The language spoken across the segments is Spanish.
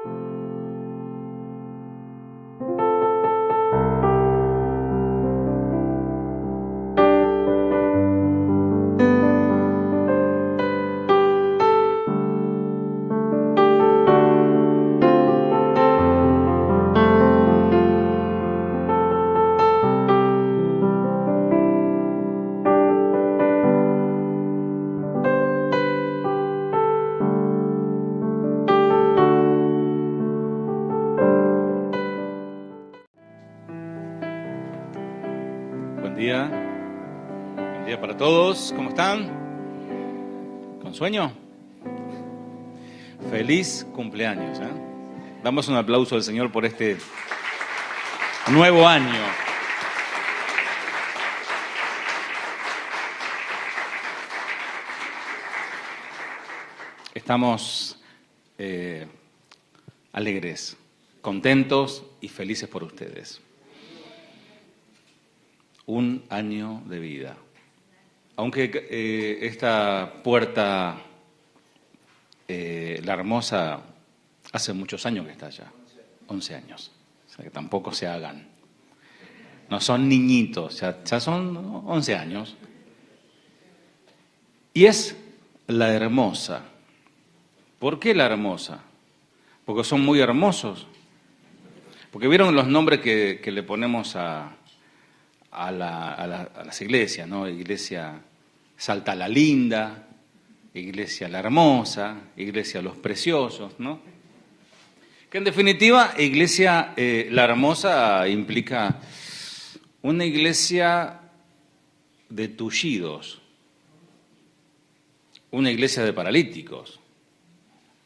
Buen día para todos. ¿Cómo están? ¿Con sueño? Feliz cumpleaños, ¿eh? Damos un aplauso al Señor por este nuevo año. Estamos alegres, contentos y felices por ustedes. Un año de vida. Aunque esta puerta, la hermosa, hace muchos años que está allá, 11 años, o sea que tampoco se hagan. No son niñitos, ya son 11 años. Y es la hermosa. ¿Por qué la hermosa? Porque son muy hermosos. Porque vieron los nombres que le ponemos a las iglesias, ¿no? Iglesia Salta la Linda, Iglesia la Hermosa, Iglesia Los Preciosos, ¿no? Que en definitiva, Iglesia la Hermosa implica una iglesia de tullidos, una iglesia de paralíticos,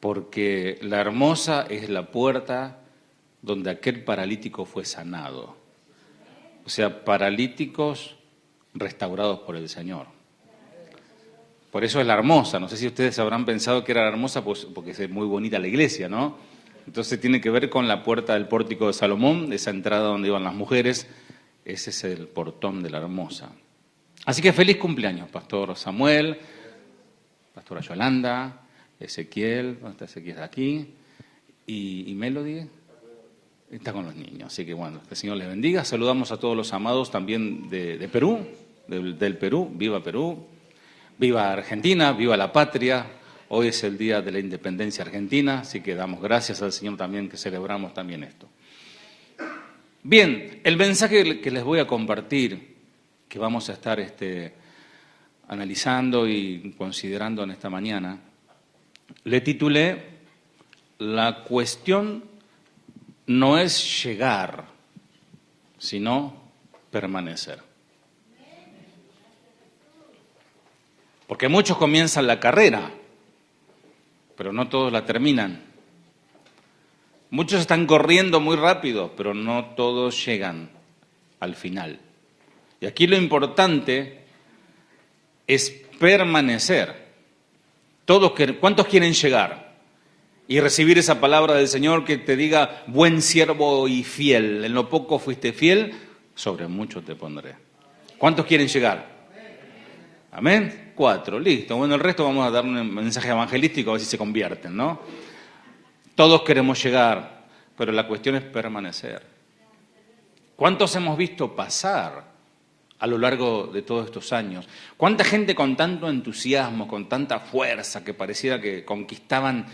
porque la Hermosa es la puerta donde aquel paralítico fue sanado. O sea, paralíticos restaurados por el Señor. Por eso es la hermosa. No sé si ustedes habrán pensado que era la hermosa porque es muy bonita la iglesia, ¿no? Entonces tiene que ver con la puerta del pórtico de Salomón, esa entrada donde iban las mujeres. Ese es el portón de la hermosa. Así que feliz cumpleaños, Pastor Samuel, Pastora Yolanda, Ezequiel, ¿dónde está Ezequiel? Aquí, y Melody. Está con los niños, así que bueno, que el Señor les bendiga. Saludamos a todos los amados también de Perú, del Perú. Viva Perú, viva Argentina, viva la patria. Hoy es el día de la independencia argentina, así que damos gracias al Señor también que celebramos también esto. Bien, el mensaje que les voy a compartir, que vamos a estar analizando y considerando en esta mañana, le titulé La cuestión no es llegar, sino permanecer. Porque muchos comienzan la carrera, pero no todos la terminan. Muchos están corriendo muy rápido, pero no todos llegan al final. Y aquí lo importante es permanecer. ¿Cuántos quieren llegar? Y recibir esa palabra del Señor que te diga, buen siervo y fiel, en lo poco fuiste fiel, sobre mucho te pondré. ¿Cuántos quieren llegar? ¿Amén? 4, listo. Bueno, el resto vamos a dar un mensaje evangelístico a ver si se convierten, ¿no? Todos queremos llegar, pero la cuestión es permanecer. ¿Cuántos hemos visto pasar a lo largo de todos estos años? ¿Cuánta gente con tanto entusiasmo, con tanta fuerza, que pareciera que conquistaban,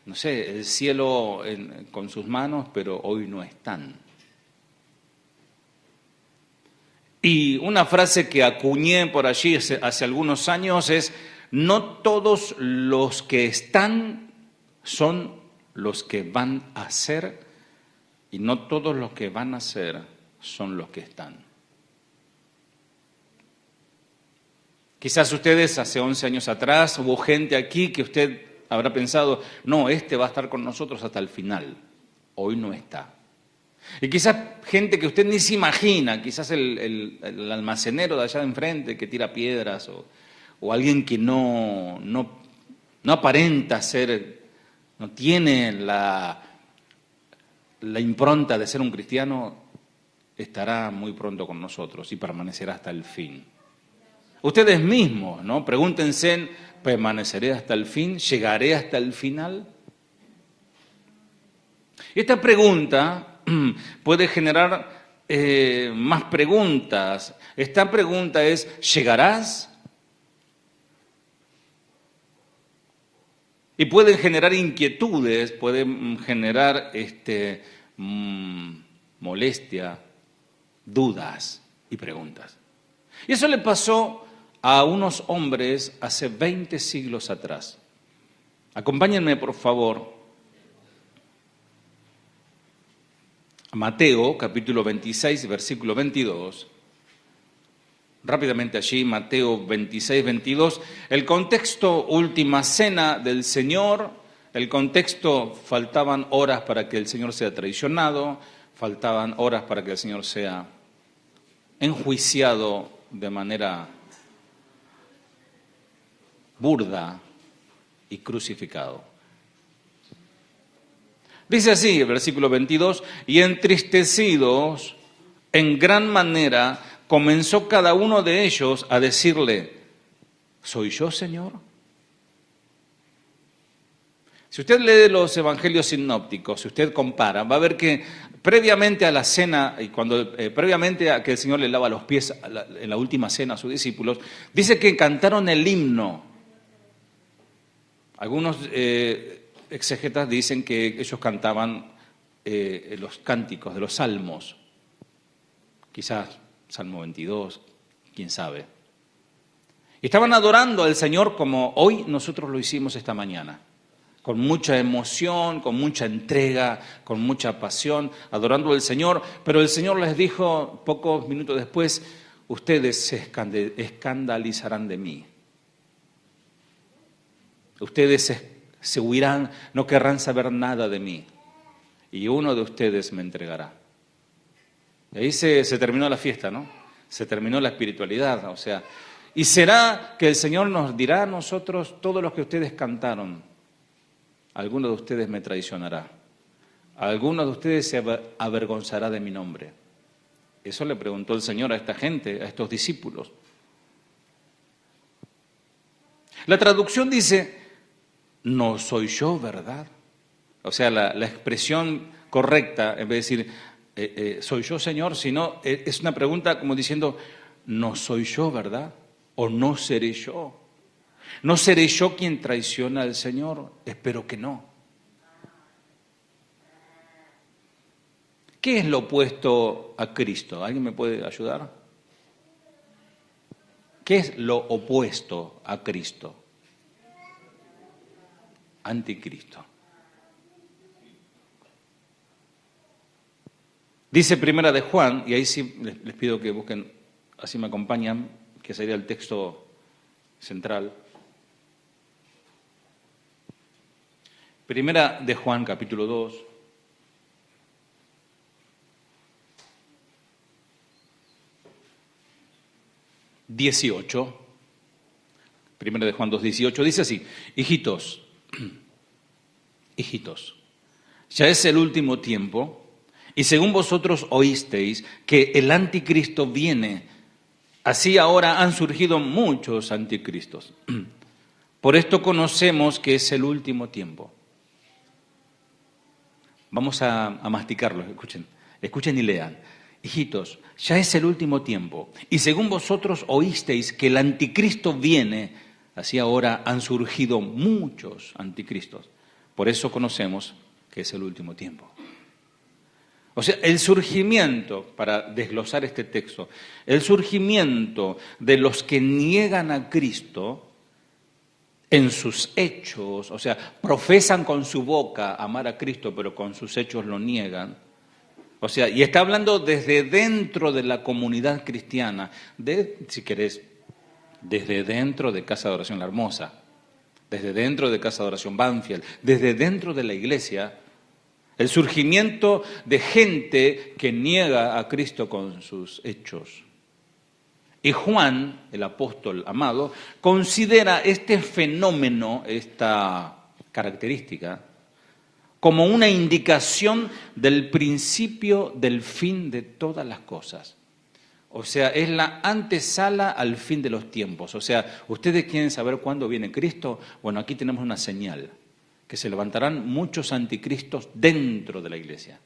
no sé, el cielo con sus manos, pero hoy no están? Y una frase que acuñé por allí hace algunos años es, no todos los que están son los que van a ser, y no todos los que van a ser son los que están. Quizás ustedes hace 11 años atrás hubo gente aquí que usted habrá pensado, no, este va a estar con nosotros hasta el final. Hoy no está. Y quizás gente que usted ni se imagina, quizás el almacenero de allá de enfrente que tira piedras o alguien que no aparenta ser, no tiene la impronta de ser un cristiano, estará muy pronto con nosotros y permanecerá hasta el fin. Ustedes mismos, ¿no? Pregúntense, ¿permaneceré hasta el fin? ¿Llegaré hasta el final? Y esta pregunta puede generar más preguntas. Esta pregunta es, ¿llegarás? Y pueden generar inquietudes, pueden generar molestia, dudas y preguntas. Y eso le pasó a unos hombres hace 20 siglos atrás. Acompáñenme, por favor, a Mateo, capítulo 26, versículo 22. Rápidamente allí, Mateo 26, 22. El contexto, última cena del Señor. El contexto, faltaban horas para que el Señor sea traicionado. Faltaban horas para que el Señor sea enjuiciado de manera burda y crucificado. Dice así el versículo 22, y entristecidos en gran manera comenzó cada uno de ellos a decirle, ¿soy yo, Señor? Si usted lee los evangelios sinópticos, si usted compara, va a ver que previamente a la cena, y previamente a que el Señor le lava los pies en la última cena a sus discípulos, dice que cantaron el himno. Algunos exegetas dicen que ellos cantaban los cánticos de los salmos, quizás Salmo 22, quién sabe. Y estaban adorando al Señor como hoy nosotros lo hicimos esta mañana, con mucha emoción, con mucha entrega, con mucha pasión, adorando al Señor, pero el Señor les dijo pocos minutos después, ustedes se escandalizarán de mí. Ustedes se huirán, no querrán saber nada de mí, y uno de ustedes me entregará. Y ahí se terminó la fiesta, ¿no? Se terminó la espiritualidad, o sea, y será que el Señor nos dirá a nosotros, todos los que ustedes cantaron, alguno de ustedes me traicionará, alguno de ustedes se avergonzará de mi nombre. Eso le preguntó el Señor a esta gente, a estos discípulos. La traducción dice, no soy yo, ¿verdad? O sea, la expresión correcta, en vez de decir, soy yo, Señor, sino es una pregunta como diciendo, no soy yo, ¿verdad? O no seré yo. ¿No seré yo quien traiciona al Señor? Espero que no. ¿Qué es lo opuesto a Cristo? ¿Alguien me puede ayudar? ¿Qué es lo opuesto a Cristo? Anticristo. Dice Primera de Juan, y ahí sí les pido que busquen, así me acompañan, que sería el texto central. Primera de Juan, capítulo 2. Primera de Juan 2:18, dice así, hijitos, ya es el último tiempo, y según vosotros oísteis que el anticristo viene, así ahora han surgido muchos anticristos. Por esto conocemos que es el último tiempo. Vamos a masticarlo, escuchen y lean. Hijitos, ya es el último tiempo, y según vosotros oísteis que el anticristo viene, así ahora han surgido muchos anticristos. Por eso conocemos que es el último tiempo. O sea, el surgimiento, para desglosar este texto, el surgimiento de los que niegan a Cristo en sus hechos, o sea, profesan con su boca amar a Cristo, pero con sus hechos lo niegan. O sea, y está hablando desde dentro de la comunidad cristiana, si querés, desde dentro de Casa de Oración La Hermosa, desde dentro de Casa de Oración Banfield, desde dentro de la iglesia, el surgimiento de gente que niega a Cristo con sus hechos. Y Juan, el apóstol amado, considera este fenómeno, esta característica, como una indicación del principio del fin de todas las cosas. O sea, es la antesala al fin de los tiempos. O sea, ¿ustedes quieren saber cuándo viene Cristo? Bueno, aquí tenemos una señal que se levantarán muchos anticristos dentro de la iglesia,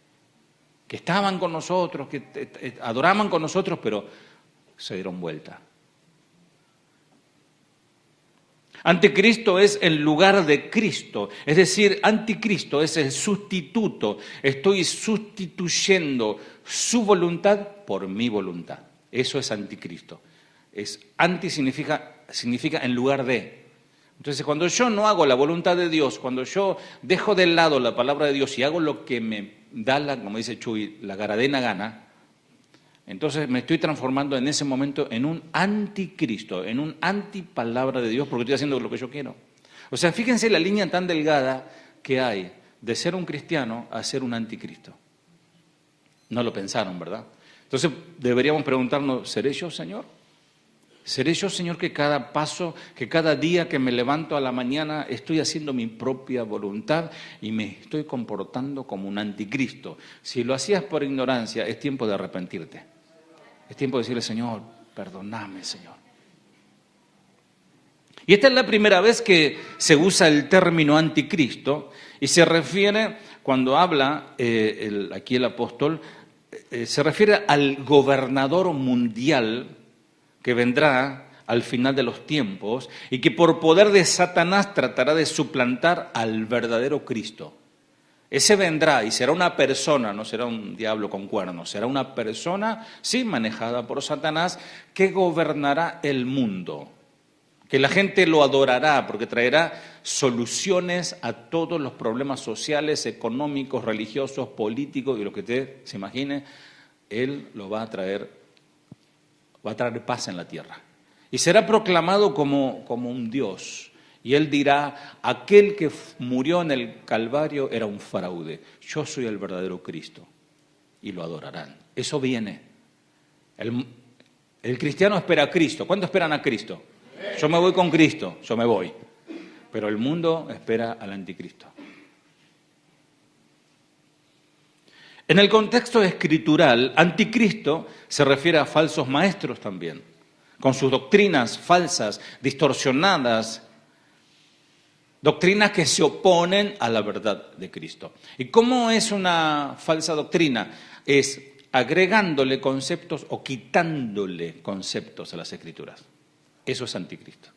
que estaban con nosotros, que adoraban con nosotros, pero se dieron vuelta. Anticristo es el lugar de Cristo, es decir, anticristo es el sustituto. Estoy sustituyendo su voluntad por mi voluntad. Eso es anticristo. Anti significa en lugar de. Entonces, cuando yo no hago la voluntad de Dios, cuando yo dejo de lado la palabra de Dios y hago lo que me da, como dice Chuy, la garadena gana, entonces me estoy transformando en ese momento en un anticristo, en un antipalabra de Dios, porque estoy haciendo lo que yo quiero. O sea, fíjense la línea tan delgada que hay de ser un cristiano a ser un anticristo. No lo pensaron, ¿verdad? Entonces deberíamos preguntarnos, ¿seré yo, Señor? ¿Seré yo, Señor, que cada paso, que cada día que me levanto a la mañana estoy haciendo mi propia voluntad y me estoy comportando como un anticristo? Si lo hacías por ignorancia, es tiempo de arrepentirte. Es tiempo de decirle, Señor, perdóname, Señor. Y esta es la primera vez que se usa el término anticristo y se refiere, cuando habla aquí el apóstol, se refiere al gobernador mundial que vendrá al final de los tiempos y que por poder de Satanás tratará de suplantar al verdadero Cristo. Ese vendrá y será una persona, no será un diablo con cuernos, será una persona, sí, manejada por Satanás, que gobernará el mundo, que la gente lo adorará porque traerá soluciones a todos los problemas sociales, económicos, religiosos, políticos y lo que usted se imagine, él lo va a traer paz en la tierra. Y será proclamado como un Dios. Y él dirá, aquel que murió en el Calvario era un fraude. Yo soy el verdadero Cristo. Y lo adorarán. Eso viene. El cristiano espera a Cristo. ¿Cuántos esperan a Cristo? Yo me voy con Cristo, yo me voy. Pero el mundo espera al anticristo. En el contexto escritural, anticristo se refiere a falsos maestros también, con sus doctrinas falsas, distorsionadas, doctrinas que se oponen a la verdad de Cristo. ¿Y cómo es una falsa doctrina? Es agregándole conceptos o quitándole conceptos a las Escrituras. Eso es anticristo.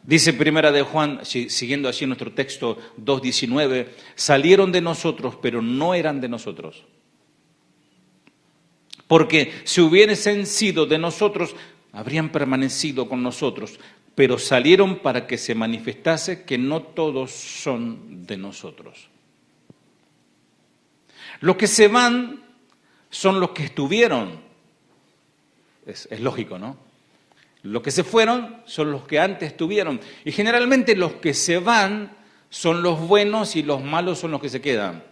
Dice Primera de Juan, siguiendo así nuestro texto 2:19, salieron de nosotros, pero no eran de nosotros. Porque si hubiesen sido de nosotros, habrían permanecido con nosotros, pero salieron para que se manifestase que no todos son de nosotros. Los que se van son los que estuvieron. Es lógico, ¿no? Los que se fueron son los que antes estuvieron. Y generalmente los que se van son los buenos y los malos son los que se quedan.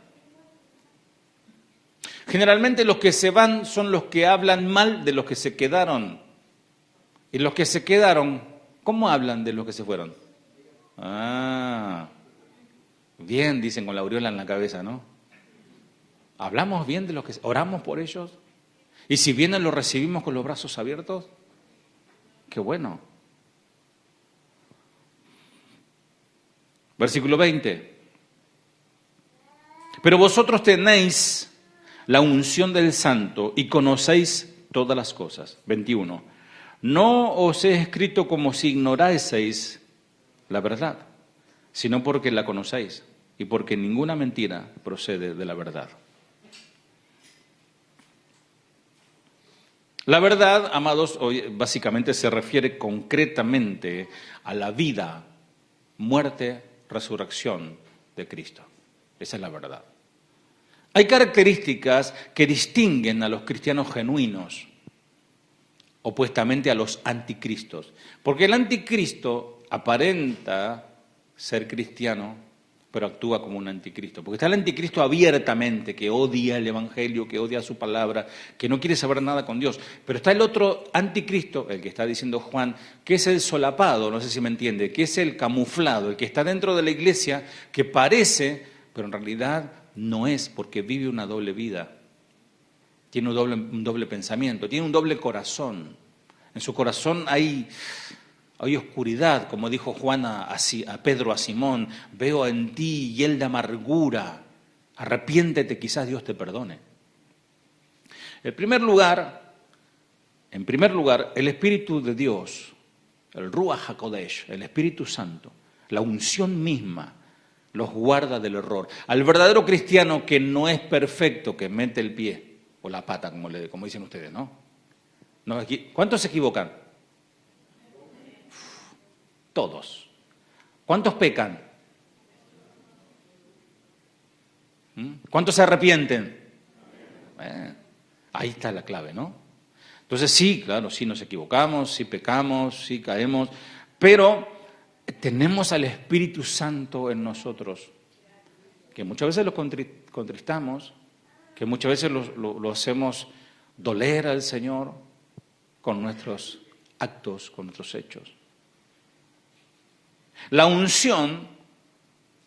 Generalmente los que se van son los que hablan mal de los que se quedaron. Y los que se quedaron, ¿cómo hablan de los que se fueron? Bien, dicen con la aureola en la cabeza, ¿no? ¿Hablamos bien de los que oramos por ellos? Y si vienen los recibimos con los brazos abiertos. ¡Qué bueno! Versículo 20. Pero vosotros tenéis la unción del Santo y conocéis todas las cosas. 21. No os he escrito como si ignoraseis la verdad, sino porque la conocéis y porque ninguna mentira procede de la verdad. La verdad, amados, hoy básicamente se refiere concretamente a la vida, muerte, resurrección de Cristo. Esa es la verdad. Hay características que distinguen a los cristianos genuinos, opuestamente a los anticristos. Porque el anticristo aparenta ser cristiano, pero actúa como un anticristo. Porque está el anticristo abiertamente, que odia el Evangelio, que odia su palabra, que no quiere saber nada con Dios. Pero está el otro anticristo, el que está diciendo Juan, que es el solapado, no sé si me entiende, que es el camuflado, el que está dentro de la iglesia, que parece, pero en realidad no es, porque vive una doble vida. Tiene un doble pensamiento, tiene un doble corazón. En su corazón hay hay oscuridad, como dijo Juan a Pedro, a Simón, veo en ti hiel de amargura, arrepiéntete, quizás Dios te perdone. En primer lugar, el Espíritu de Dios, el Ruach HaKodesh, el Espíritu Santo, la unción misma, los guarda del error. Al verdadero cristiano que no es perfecto, que mete el pie o la pata, como dicen ustedes, ¿no? ¿Cuántos se equivocan? Todos. ¿Cuántos pecan? ¿Cuántos se arrepienten? Ahí está la clave, ¿no? Entonces sí, claro, sí nos equivocamos, sí pecamos, sí caemos, pero tenemos al Espíritu Santo en nosotros, que muchas veces lo contristamos, que muchas veces lo hacemos doler al Señor con nuestros actos, con nuestros hechos. La unción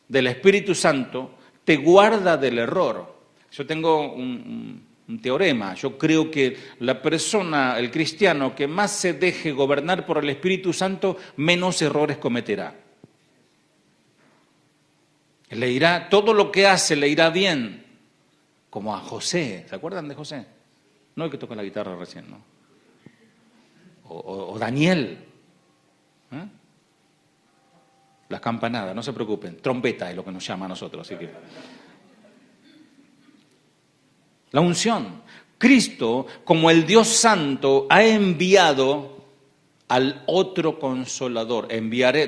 del Espíritu Santo te guarda del error. Yo tengo un teorema. Yo creo que la persona, el cristiano, que más se deje gobernar por el Espíritu Santo, menos errores cometerá. Le irá, todo lo que hace le irá bien, como a José. ¿Se acuerdan de José? No el que toca la guitarra recién, ¿no? O Daniel. Las campanadas, no se preocupen. Trompeta es lo que nos llama a nosotros, así que... La unción. Cristo, como el Dios Santo, ha enviado al otro Consolador.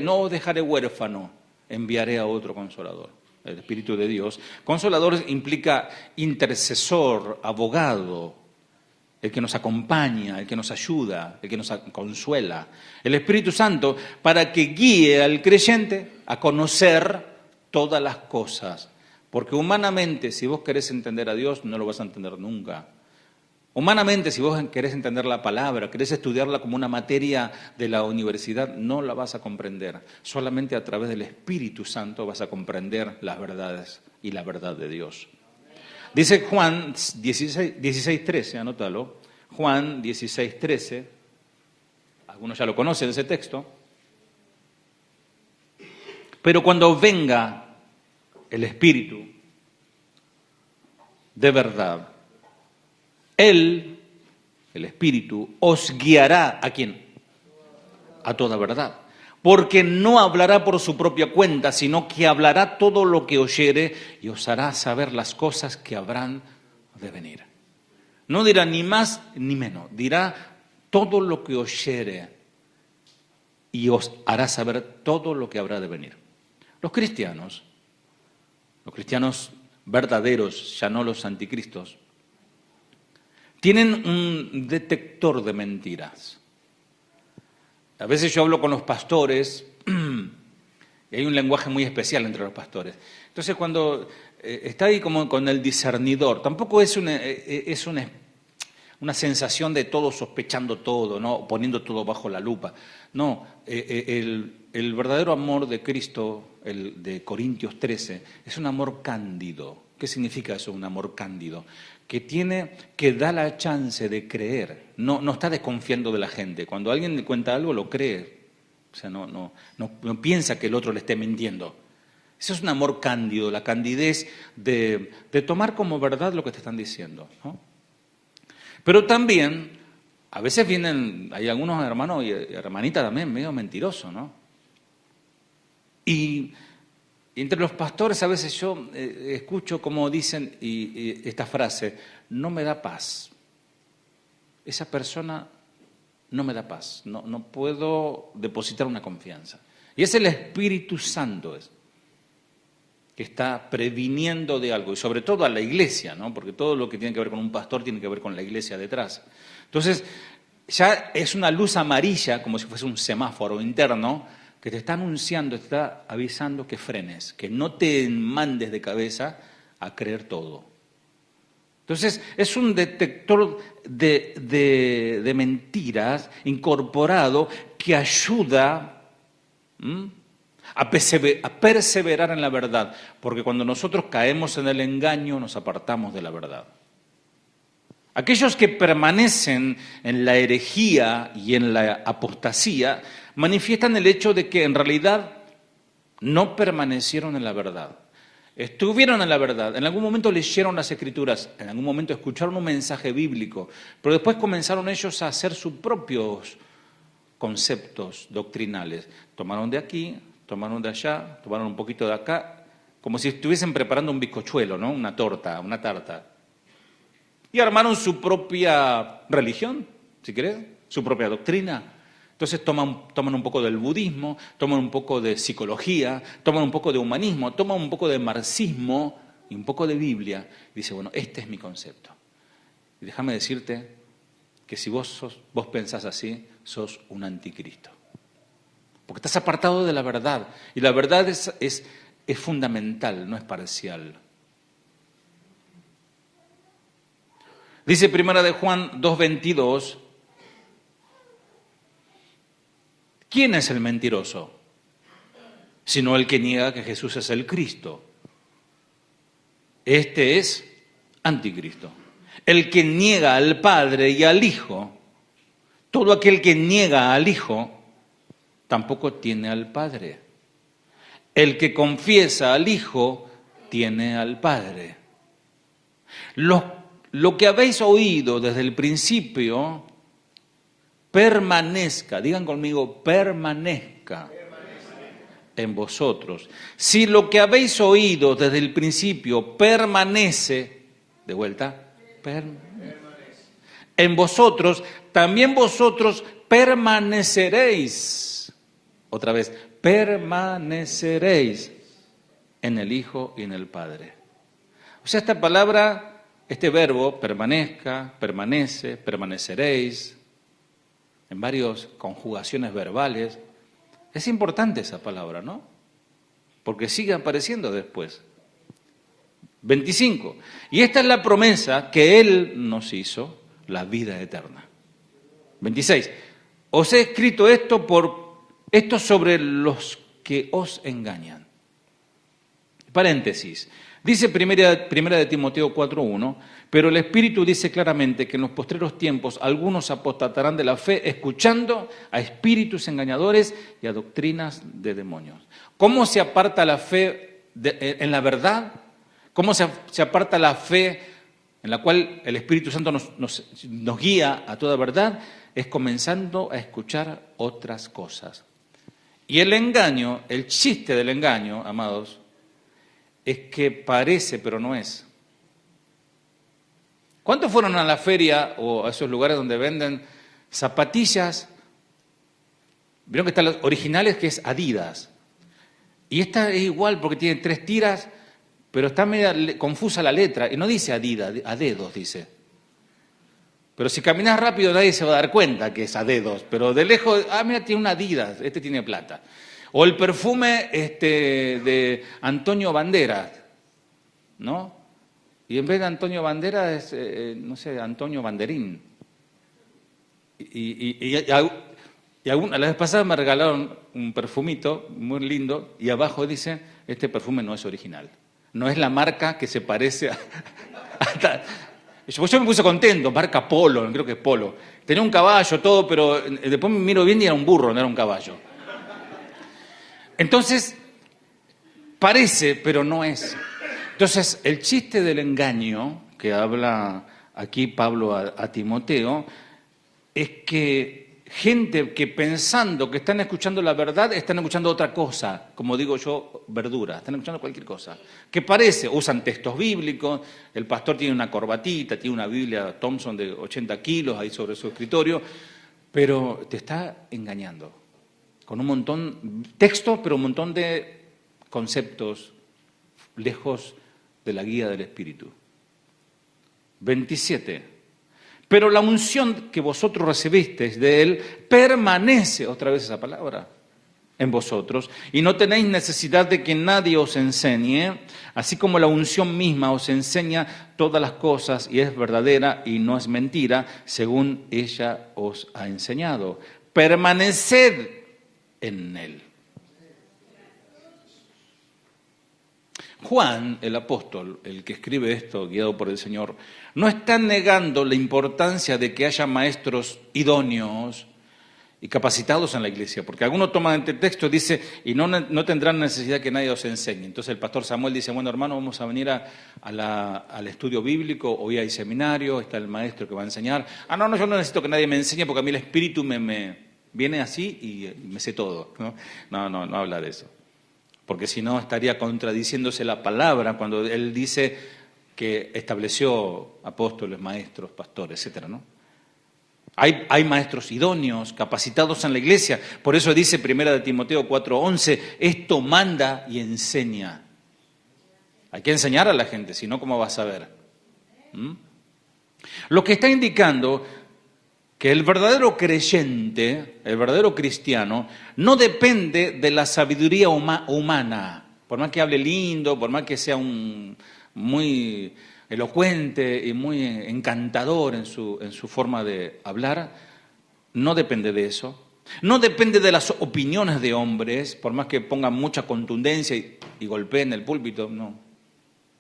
No dejaré huérfano, enviaré a otro Consolador, el Espíritu de Dios. Consolador implica intercesor, abogado, el que nos acompaña, el que nos ayuda, el que nos consuela. El Espíritu Santo para que guíe al creyente a conocer todas las cosas. Porque humanamente, si vos querés entender a Dios, no lo vas a entender nunca. Humanamente, si vos querés entender la palabra, querés estudiarla como una materia de la universidad, no la vas a comprender. Solamente a través del Espíritu Santo vas a comprender las verdades y la verdad de Dios. Dice Juan 16:13, anótalo. Juan 16:13, algunos ya lo conocen ese texto. Pero cuando venga el Espíritu de verdad, Él, el Espíritu, os guiará ¿a quién? A toda verdad. Porque no hablará por su propia cuenta, sino que hablará todo lo que oyere y os hará saber las cosas que habrán de venir. No dirá ni más ni menos, dirá todo lo que oyere y os hará saber todo lo que habrá de venir. Los cristianos verdaderos, ya no los anticristos, tienen un detector de mentiras. A veces yo hablo con los pastores y hay un lenguaje muy especial entre los pastores. Entonces cuando está ahí como con el discernidor, tampoco es una sensación de todo sospechando todo, ¿no? Poniendo todo bajo la lupa. No, el verdadero amor de Cristo, el de Corintios 13, es un amor cándido. ¿Qué significa eso, un amor cándido? Que da la chance de creer, no está desconfiando de la gente. Cuando alguien le cuenta algo, lo cree. O sea, no piensa que el otro le esté mintiendo. Eso es un amor cándido, la candidez de tomar como verdad lo que te están diciendo, ¿no? Pero también, a veces hay algunos hermanos y hermanitas también medio mentirosos, ¿no? Y entre los pastores a veces yo escucho como dicen esta frase, no me da paz. Esa persona no me da paz, no puedo depositar una confianza. Y es el Espíritu Santo que está previniendo de algo, y sobre todo a la iglesia, ¿no? Porque todo lo que tiene que ver con un pastor tiene que ver con la iglesia detrás. Entonces, ya es una luz amarilla, como si fuese un semáforo interno, que te está anunciando, te está avisando que frenes, que no te mandes de cabeza a creer todo. Entonces, es un detector de mentiras incorporado que ayuda a perseverar en la verdad, porque cuando nosotros caemos en el engaño, nos apartamos de la verdad. Aquellos que permanecen en la herejía y en la apostasía manifiestan el hecho de que en realidad no permanecieron en la verdad. Estuvieron en la verdad, en algún momento leyeron las Escrituras, en algún momento escucharon un mensaje bíblico, pero después comenzaron ellos a hacer sus propios conceptos doctrinales. Tomaron de aquí, tomaron de allá, tomaron un poquito de acá, como si estuviesen preparando un bizcochuelo, ¿no? Una torta, una tarta. Y armaron su propia religión, si querés, su propia doctrina. Entonces toman un poco del budismo, toman un poco de psicología, toman un poco de humanismo, toman un poco de marxismo y un poco de Biblia. Y dice, bueno, este es mi concepto. Y déjame decirte que si vos pensás así, sos un anticristo. Porque estás apartado de la verdad. Y la verdad es fundamental, no es parcial. Dice 1 de Juan 2:22, ¿quién es el mentiroso? Sino el que niega que Jesús es el Cristo. Este es anticristo. El que niega al Padre y al Hijo, todo aquel que niega al Hijo, tampoco tiene al Padre. El que confiesa al Hijo, tiene al Padre. Lo que habéis oído desde el principio, permanezca, digan conmigo, permanezca en vosotros. Si lo que habéis oído desde el principio permanece, de vuelta, en vosotros, también vosotros permaneceréis. Otra vez, permaneceréis en el Hijo y en el Padre. O sea, esta palabra, este verbo, permanezca, permanece, permaneceréis, en varias conjugaciones verbales. Es importante esa palabra, ¿no? Porque sigue apareciendo después. 25. Y esta es la promesa que Él nos hizo, la vida eterna. 26. Os he escrito esto sobre los que os engañan. Paréntesis. Dice primera de Timoteo 4:1, pero el Espíritu dice claramente que en los postreros tiempos algunos apostatarán de la fe escuchando a espíritus engañadores y a doctrinas de demonios. ¿Cómo se aparta la fe en la verdad? ¿Cómo se aparta la fe en la cual el Espíritu Santo nos guía a toda verdad? Es comenzando a escuchar otras cosas. Y el engaño, el chiste del engaño, amados, es que parece, pero no es. ¿Cuántos fueron a la feria o a esos lugares donde venden zapatillas? Vieron que están las originales, que es Adidas. Y esta es igual porque tiene 3 tiras, pero está media confusa la letra. Y no dice Adidas, a dedos dice. Pero si caminas rápido nadie se va a dar cuenta que es a dedos. Pero de lejos, mira, tiene una Adidas, este tiene plata. O el perfume de Antonio Banderas, ¿no? Y en vez de Antonio Banderas es, no sé, Antonio Banderín. La vez pasada me regalaron un perfumito muy lindo y abajo dice, este perfume no es original. No es la marca que se parece a... Yo me puse contento, marca Polo, creo que es Polo. Tenía un caballo, todo, pero después me miro bien y era un burro, no era un caballo. Entonces, parece, pero no es. Entonces, el chiste del engaño que habla aquí Pablo a Timoteo es que gente que pensando que están escuchando la verdad, están escuchando otra cosa, como digo yo, verdura, están escuchando cualquier cosa. Que parece, usan textos bíblicos, el pastor tiene una corbatita, tiene una Biblia Thompson de 80 kilos ahí sobre su escritorio, pero te está engañando. Con un montón, textos, pero un montón de conceptos lejos de la guía del Espíritu. 27. Pero la unción que vosotros recibisteis de Él permanece, otra vez esa palabra, en vosotros, y no tenéis necesidad de que nadie os enseñe, así como la unción misma os enseña todas las cosas y es verdadera y no es mentira, según ella os ha enseñado. Permaneced en Él. Juan, el apóstol, el que escribe esto, guiado por el Señor, no está negando la importancia de que haya maestros idóneos y capacitados en la iglesia, porque algunos toman este texto, dice, y no tendrán necesidad que nadie os enseñe. Entonces el pastor Samuel dice, bueno, hermano, vamos a venir al estudio bíblico, hoy hay seminario, está el maestro que va a enseñar. No, yo no necesito que nadie me enseñe porque a mí el Espíritu me viene así y me sé todo. No habla de eso, porque si no estaría contradiciéndose la palabra cuando él dice que estableció apóstoles, maestros, pastores, etcétera, ¿no? Hay maestros idóneos, capacitados en la iglesia. Por eso dice 1 Timoteo 4:11, esto manda y enseña. Hay que enseñar a la gente, si no, ¿cómo va a saber? Lo que está indicando que el verdadero creyente, el verdadero cristiano, no depende de la sabiduría humana. Por más que hable lindo, por más que sea muy elocuente y muy encantador en su forma de hablar, no depende de eso. No depende de las opiniones de hombres, por más que pongan mucha contundencia y golpeen el púlpito, no.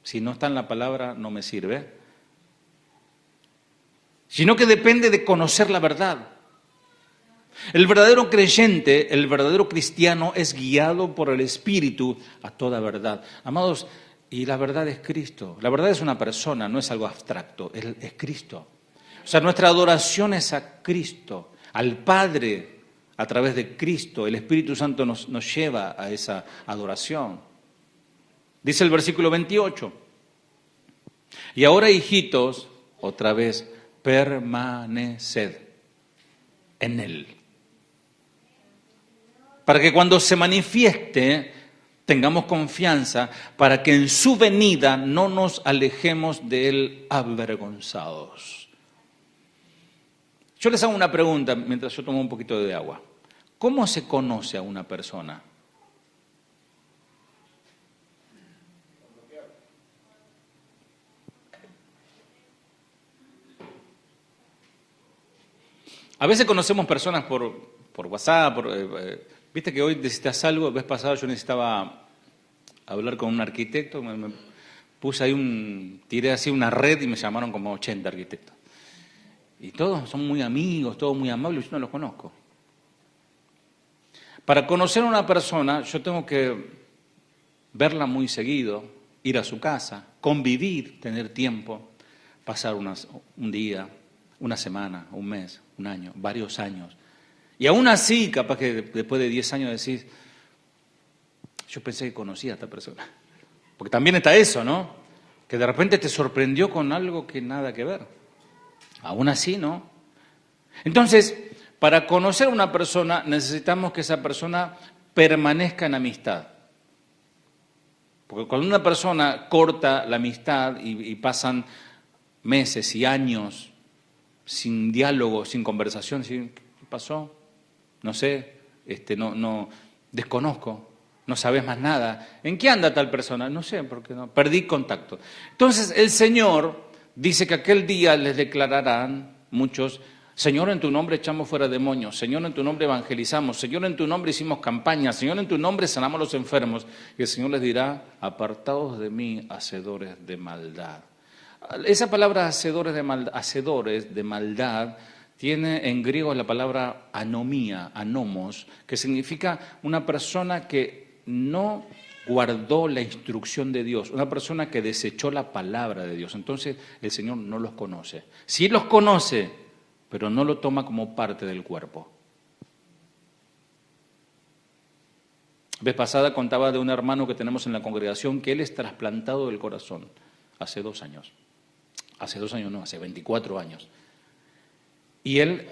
Si no está en la palabra, no me sirve. Sino que depende de conocer la verdad. El verdadero creyente, el verdadero cristiano es guiado por el Espíritu a toda verdad. Amados, y la verdad es Cristo. La verdad es una persona, no es algo abstracto, es Cristo. O sea, nuestra adoración es a Cristo, al Padre, a través de Cristo. El Espíritu Santo nos lleva a esa adoración. Dice el versículo 28. Y ahora, hijitos, otra vez, permaneced en Él. Para que cuando se manifieste tengamos confianza, para que en su venida no nos alejemos de Él avergonzados. Yo les hago una pregunta mientras yo tomo un poquito de agua. ¿Cómo se conoce a una persona? A veces conocemos personas por WhatsApp, viste que hoy necesitas algo, el mes pasado yo necesitaba hablar con un arquitecto, me puse ahí tiré así una red y me llamaron como 80 arquitectos. Y todos son muy amigos, todos muy amables, yo no los conozco. Para conocer a una persona yo tengo que verla muy seguido, ir a su casa, convivir, tener tiempo, pasar un día, una semana, un mes, un año, varios años. Y aún así, capaz que después de 10 años decís, yo pensé que conocía a esta persona. Porque también está eso, ¿no? Que de repente te sorprendió con algo que nada que ver. Aún así, ¿no? Entonces, para conocer a una persona necesitamos que esa persona permanezca en amistad. Porque cuando una persona corta la amistad y pasan meses y años sin diálogo, sin conversación, ¿qué pasó? No sé, no desconozco, no sabes más nada. ¿En qué anda tal persona? No sé, porque no, perdí contacto. Entonces el Señor dice que aquel día les declararán muchos, Señor, en tu nombre echamos fuera demonios, Señor, en tu nombre evangelizamos, Señor, en tu nombre hicimos campañas, Señor, en tu nombre sanamos a los enfermos. Y el Señor les dirá, apartados de mí, hacedores de maldad. Esa palabra hacedores de maldad tiene en griego la palabra anomía, anomos, que significa una persona que no guardó la instrucción de Dios, una persona que desechó la palabra de Dios. Entonces el Señor no los conoce. Sí los conoce, pero no lo toma como parte del cuerpo. Vez pasada contaba de un hermano que tenemos en la congregación que él es trasplantado del corazón hace 2 años. Hace 2 años no, hace 24 años. Y él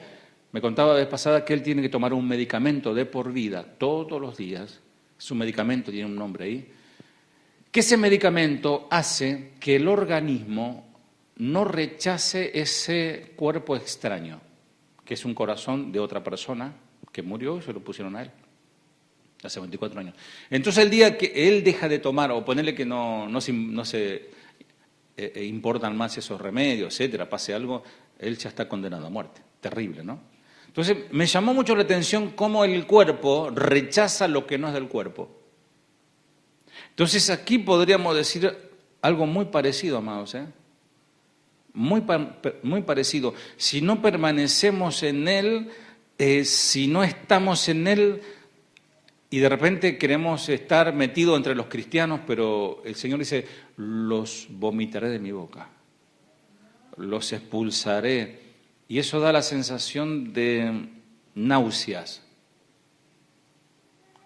me contaba la vez pasada que él tiene que tomar un medicamento de por vida todos los días. Su medicamento tiene un nombre ahí. Que ese medicamento hace que el organismo no rechace ese cuerpo extraño, que es un corazón de otra persona que murió y se lo pusieron a él. Hace 24 años. Entonces el día que él deja de tomar, o ponerle que no se importan más esos remedios, etcétera, pase algo, él ya está condenado a muerte. Terrible, ¿no? Entonces me llamó mucho la atención cómo el cuerpo rechaza lo que no es del cuerpo. Entonces aquí podríamos decir algo muy parecido, amados, muy parecido. Si no permanecemos en Él, si no estamos en Él y de repente queremos estar metidos entre los cristianos, pero el Señor dice, los vomitaré de mi boca, los expulsaré. Y eso da la sensación de náuseas.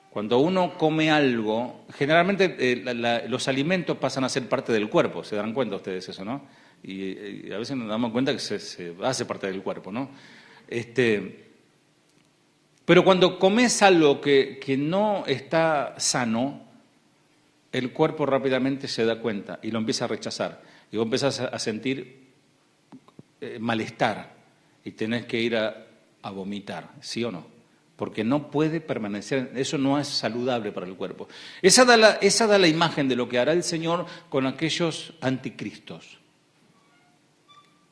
Cuando uno come algo, generalmente los alimentos pasan a ser parte del cuerpo, ¿se dan cuenta ustedes eso, no? Y a veces nos damos cuenta que se hace parte del cuerpo, ¿no? Pero cuando comes algo que no está sano, el cuerpo rápidamente se da cuenta y lo empieza a rechazar. Y vos empezás a sentir malestar y tenés que ir a vomitar, ¿sí o no? Porque no puede permanecer, eso no es saludable para el cuerpo. Esa da la imagen de lo que hará el Señor con aquellos anticristos.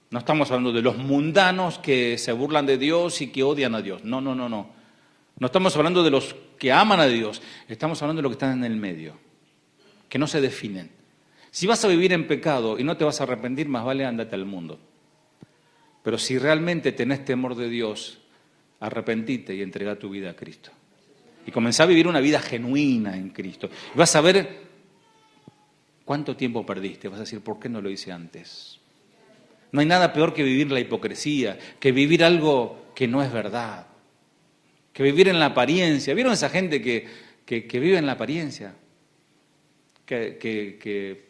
No estamos hablando de los mundanos que se burlan de Dios y que odian a Dios. No. No estamos hablando de los que aman a Dios. Estamos hablando de los que están en el medio, que no se definen. Si vas a vivir en pecado y no te vas a arrepentir, más vale ándate al mundo. Pero si realmente tenés temor de Dios, arrepentite y entrega tu vida a Cristo. Y comenzá a vivir una vida genuina en Cristo. Y vas a ver cuánto tiempo perdiste. Vas a decir, ¿por qué no lo hice antes? No hay nada peor que vivir la hipocresía, que vivir algo que no es verdad, que vivir en la apariencia. ¿Vieron esa gente que vive en la apariencia? Que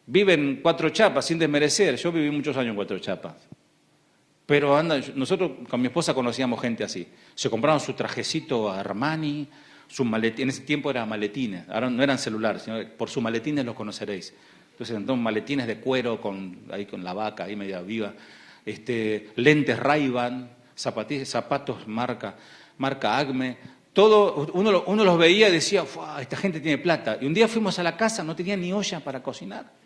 vive en Cuatro Chapas sin desmerecer. Yo viví muchos años en Cuatro Chapas. Pero nosotros con mi esposa conocíamos gente así. Se compraban su trajecito Armani, sus maletines. En ese tiempo eran maletines, ahora no eran celulares, sino por sus maletines los conoceréis. Entonces, maletines de cuero con la vaca ahí media viva, lentes Ray-Ban, zapatos marca Acme. Todo, uno los veía y decía, esta gente tiene plata. Y un día fuimos a la casa, no tenía ni olla para cocinar.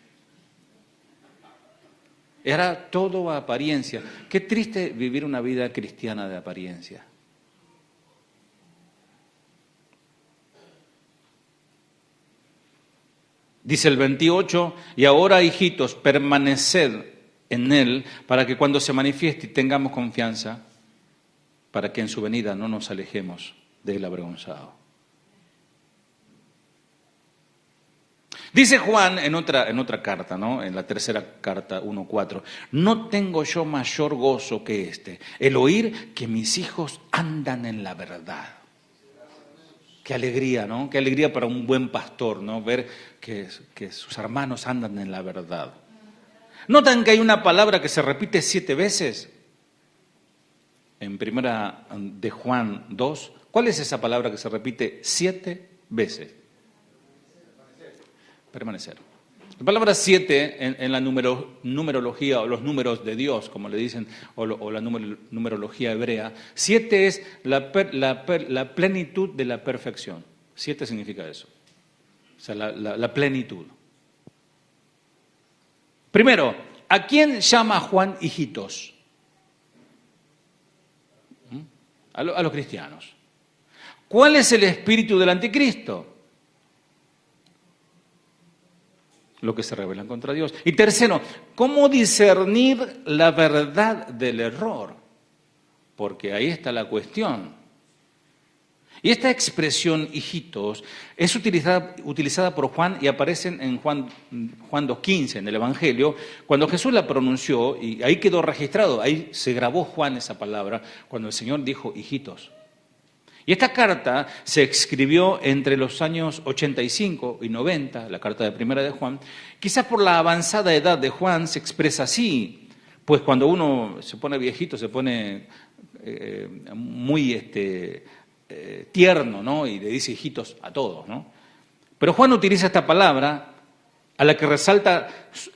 Era todo apariencia. Qué triste vivir una vida cristiana de apariencia. Dice el 28, y ahora, hijitos, permaneced en Él, para que cuando se manifieste tengamos confianza, para que en su venida no nos alejemos de Él avergonzado. Dice Juan en otra carta, ¿no? En la tercera carta, 1:4, no tengo yo mayor gozo que el oír que mis hijos andan en la verdad. Qué alegría, ¿no? Qué alegría para un buen pastor, ¿no? Ver que sus hermanos andan en la verdad. ¿Notan que hay una palabra que se repite 7 veces? En primera de Juan 2, ¿cuál es esa palabra que se repite 7 veces? Permanecer. La palabra 7 en la numerología o los números de Dios, como le dicen, o la numerología hebrea, 7 es la plenitud de la perfección. 7 significa eso. O sea, la plenitud. Primero, ¿a quién llama Juan hijitos? A los cristianos. ¿Cuál es el espíritu del anticristo? Lo que se rebelan contra Dios. Y tercero, ¿cómo discernir la verdad del error? Porque ahí está la cuestión. Y esta expresión, hijitos, es utilizada por Juan y aparece en Juan 2:15, en el Evangelio, cuando Jesús la pronunció, y ahí quedó registrado, ahí se grabó Juan esa palabra, cuando el Señor dijo hijitos. Y esta carta se escribió entre los años 85 y 90, la carta de primera de Juan. Quizás por la avanzada edad de Juan se expresa así, pues cuando uno se pone viejito se pone muy tierno, ¿no? Y le dice hijitos a todos, ¿no? Pero Juan utiliza esta palabra a la que resalta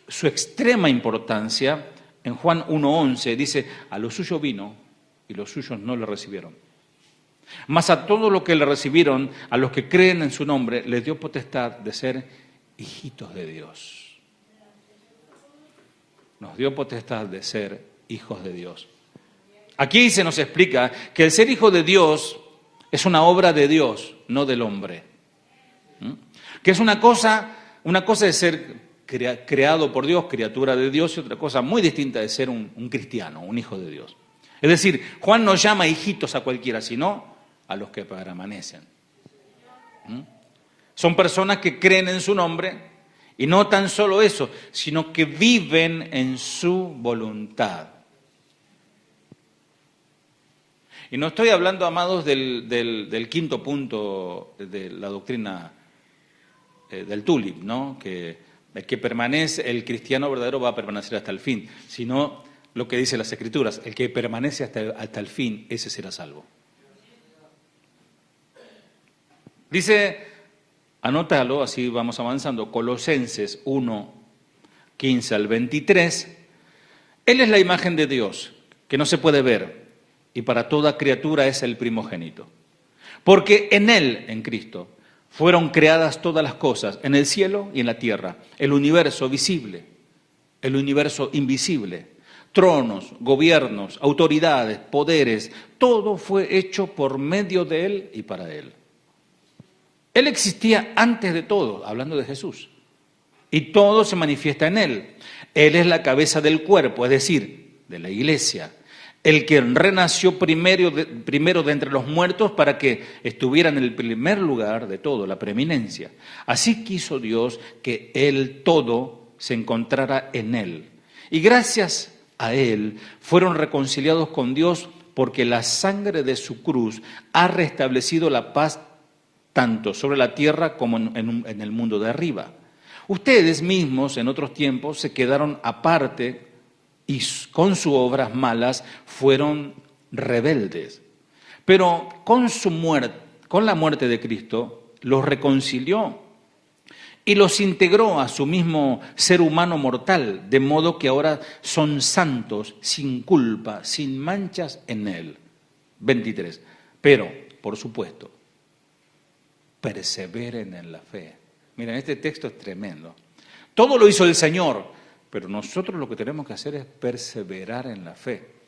su extrema importancia. En Juan 1:11 dice, a lo suyo vino y los suyos no le recibieron. Mas a todos los que le recibieron, a los que creen en su nombre, les dio potestad de ser hijitos de Dios. Nos dio potestad de ser hijos de Dios. Aquí se nos explica que el ser hijo de Dios es una obra de Dios, no del hombre. Que es una cosa de ser creado por Dios, criatura de Dios, y otra cosa muy distinta de ser un cristiano, un hijo de Dios. Es decir, Juan no llama hijitos a cualquiera, sino a los que permanecen. Son personas que creen en su nombre y no tan solo eso, sino que viven en su voluntad. Y no estoy hablando, amados, del quinto punto de la doctrina del tulip, ¿no? Que el que permanece, el cristiano verdadero va a permanecer hasta el fin, sino lo que dice las Escrituras, el que permanece hasta el fin, ese será salvo. Dice, anótalo, así vamos avanzando, Colosenses 1, 15 al 23, Él es la imagen de Dios, que no se puede ver, y para toda criatura es el primogénito. Porque en Él, en Cristo, fueron creadas todas las cosas, en el cielo y en la tierra, el universo visible, el universo invisible, tronos, gobiernos, autoridades, poderes, todo fue hecho por medio de Él y para Él. Él existía antes de todo, hablando de Jesús, y todo se manifiesta en Él. Él es la cabeza del cuerpo, es decir, de la iglesia, el que renació primero de entre los muertos para que estuviera en el primer lugar de todo, la preeminencia. Así quiso Dios que el todo se encontrara en Él. Y gracias a Él fueron reconciliados con Dios porque la sangre de su cruz ha restablecido la paz tanto sobre la tierra como en el mundo de arriba. Ustedes mismos en otros tiempos se quedaron aparte y con sus obras malas fueron rebeldes. Pero con la muerte de Cristo, los reconcilió y los integró a su mismo ser humano mortal, de modo que ahora son santos, sin culpa, sin manchas en Él. 23. Pero, por supuesto, perseveren en la fe. Miren, este texto es tremendo. Todo lo hizo el Señor, pero nosotros lo que tenemos que hacer es perseverar en la fe.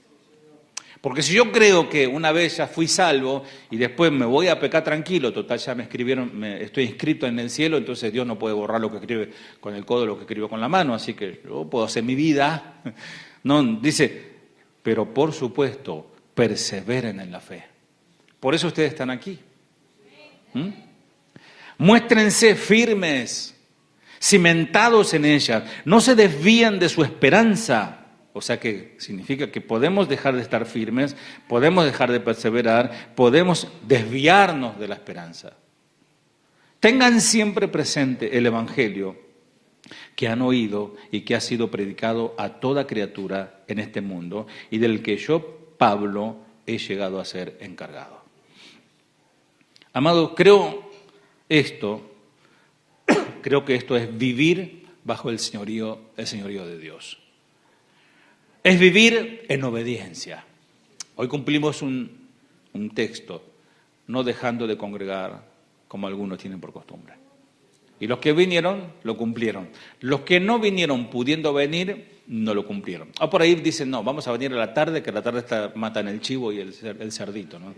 Porque si yo creo que una vez ya fui salvo y después me voy a pecar tranquilo, total ya me escribieron, estoy inscrito en el cielo, entonces Dios no puede borrar lo que escribe con el codo, lo que escribo con la mano, así que yo puedo hacer mi vida. No, dice, pero por supuesto, perseveren en la fe. Por eso ustedes están aquí. Muéstrense firmes, cimentados en ella, no se desvían de su esperanza. O sea que significa que podemos dejar de estar firmes, podemos dejar de perseverar, podemos desviarnos de la esperanza. Tengan siempre presente el Evangelio que han oído y que ha sido predicado a toda criatura en este mundo y del que yo, Pablo, he llegado a ser encargado. Amados, creo que esto es vivir bajo el señorío de Dios. Es vivir en obediencia. Hoy cumplimos un texto, no dejando de congregar como algunos tienen por costumbre. Y los que vinieron, lo cumplieron. Los que no vinieron pudiendo venir, no lo cumplieron. Por ahí dicen, no, vamos a venir a la tarde, que a la tarde matan el chivo y el cerdito, ¿no?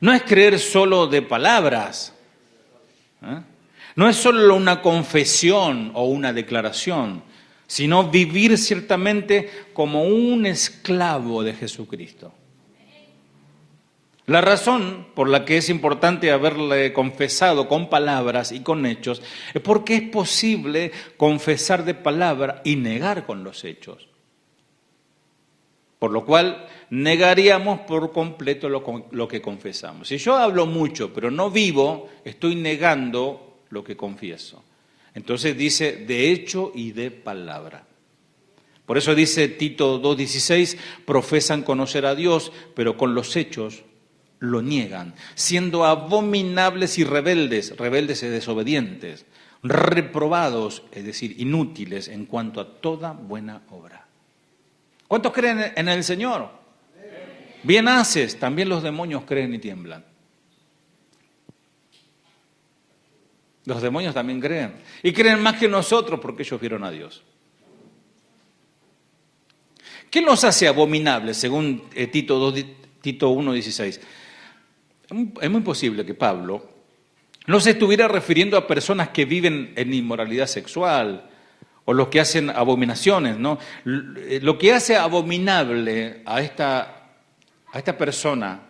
No es creer solo de palabras, no es solo una confesión o una declaración, sino vivir ciertamente como un esclavo de Jesucristo. La razón por la que es importante haberle confesado con palabras y con hechos es porque es posible confesar de palabra y negar con los hechos. Por lo cual negaríamos por completo lo que confesamos. Si yo hablo mucho pero no vivo, estoy negando lo que confieso. Entonces dice de hecho y de palabra. Por eso dice Tito 2:16, profesan conocer a Dios, pero con los hechos lo niegan, siendo abominables y rebeldes y desobedientes, reprobados, es decir, inútiles en cuanto a toda buena obra. ¿Cuántos creen en el Señor? Bien haces, también los demonios creen y tiemblan. Los demonios también creen. Y creen más que nosotros porque ellos vieron a Dios. ¿Qué nos hace abominables según Tito 1:16? Es muy posible que Pablo no se estuviera refiriendo a personas que viven en inmoralidad sexual o los que hacen abominaciones, ¿no? Lo que hace abominable a esta persona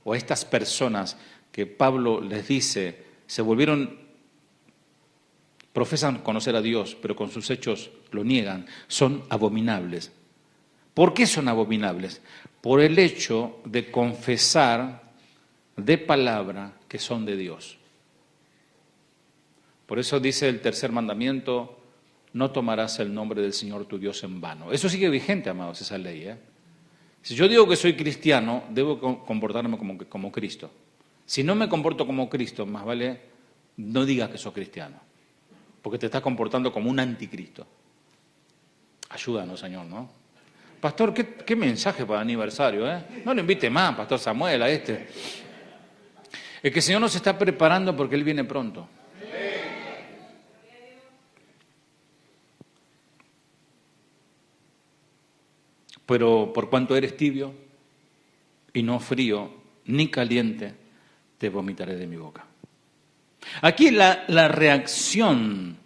o a estas personas que Pablo les dice, profesan conocer a Dios, pero con sus hechos lo niegan, son abominables. ¿Por qué son abominables? Por el hecho de confesar de palabra que son de Dios. Por eso dice el tercer mandamiento, no tomarás el nombre del Señor tu Dios en vano. Eso sigue vigente, amados, esa ley. Si yo digo que soy cristiano, debo comportarme como Cristo. Si no me comporto como Cristo, más vale no digas que soy cristiano, porque te estás comportando como un anticristo. Ayúdanos, Señor, ¿no? Pastor, ¿qué mensaje para el aniversario? No lo invite más, Pastor Samuel, a este. Es que el Señor nos está preparando porque Él viene pronto. Pero por cuanto eres tibio y no frío ni caliente, te vomitaré de mi boca. Aquí la reacción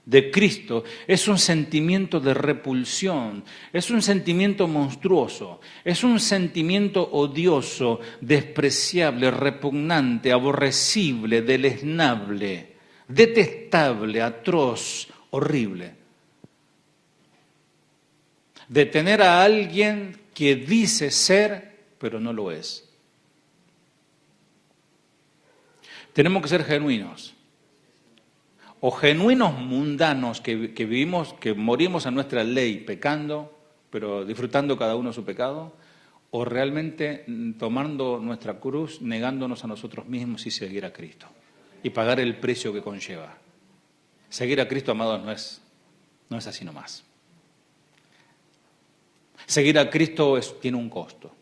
de Cristo es un sentimiento de repulsión, es un sentimiento monstruoso, es un sentimiento odioso, despreciable, repugnante, aborrecible, deleznable, detestable, atroz, horrible. De tener a alguien que dice ser, pero no lo es. Tenemos que ser genuinos. O genuinos mundanos que vivimos, que morimos a nuestra ley pecando, pero disfrutando cada uno su pecado, o realmente tomando nuestra cruz, negándonos a nosotros mismos y seguir a Cristo. Y pagar el precio que conlleva. Seguir a Cristo, amados, no es así nomás. Seguir a Cristo tiene un costo.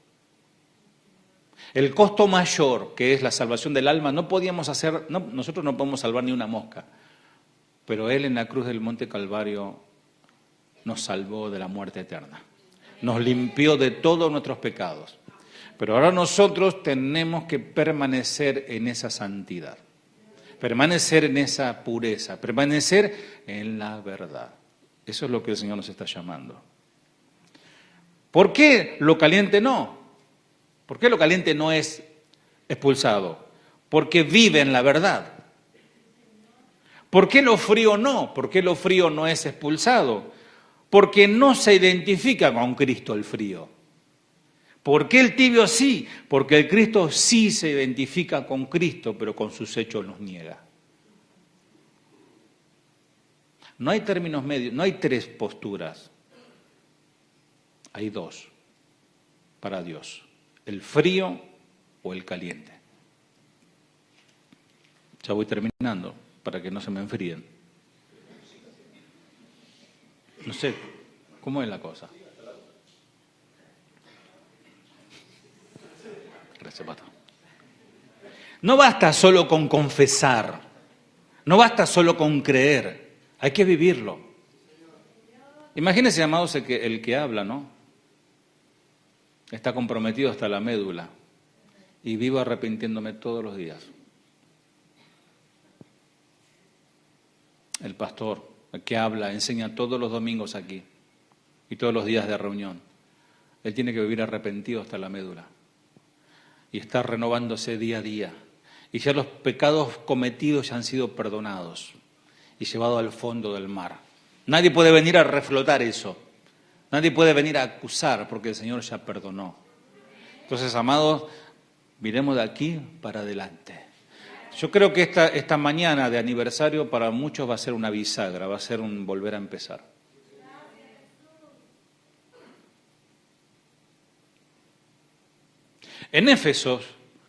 El costo mayor, que es la salvación del alma, nosotros no podemos salvar ni una mosca, pero Él en la cruz del Monte Calvario nos salvó de la muerte eterna, nos limpió de todos nuestros pecados, pero ahora nosotros tenemos que permanecer en esa santidad, permanecer en esa pureza, permanecer en la verdad. Eso es lo que el Señor nos está llamando. ¿Por qué lo caliente no? ¿Por qué lo caliente no es expulsado? Porque vive en la verdad. ¿Por qué lo frío no? ¿Por qué lo frío no es expulsado? Porque no se identifica con Cristo el frío. ¿Por qué el tibio sí? Porque el Cristo sí se identifica con Cristo, pero con sus hechos los niega. No hay términos medios, no hay tres posturas. Hay dos para Dios, el frío o el caliente. Ya voy terminando para que no se me enfríen. No sé, ¿cómo es la cosa? Gracias, Pato. No basta solo con confesar, no basta solo con creer, hay que vivirlo. Imagínense, amados, el que habla, ¿no? Está comprometido hasta la médula y vivo arrepintiéndome todos los días. El pastor, el que habla, enseña todos los domingos aquí y todos los días de reunión. Él tiene que vivir arrepentido hasta la médula y está renovándose día a día. Y ya los pecados cometidos ya han sido perdonados y llevados al fondo del mar. Nadie puede venir a reflotar eso. Nadie puede venir a acusar porque el Señor ya perdonó. Entonces, amados, miremos de aquí para adelante. Yo creo que esta mañana de aniversario para muchos va a ser una bisagra, va a ser un volver a empezar. En Éfeso,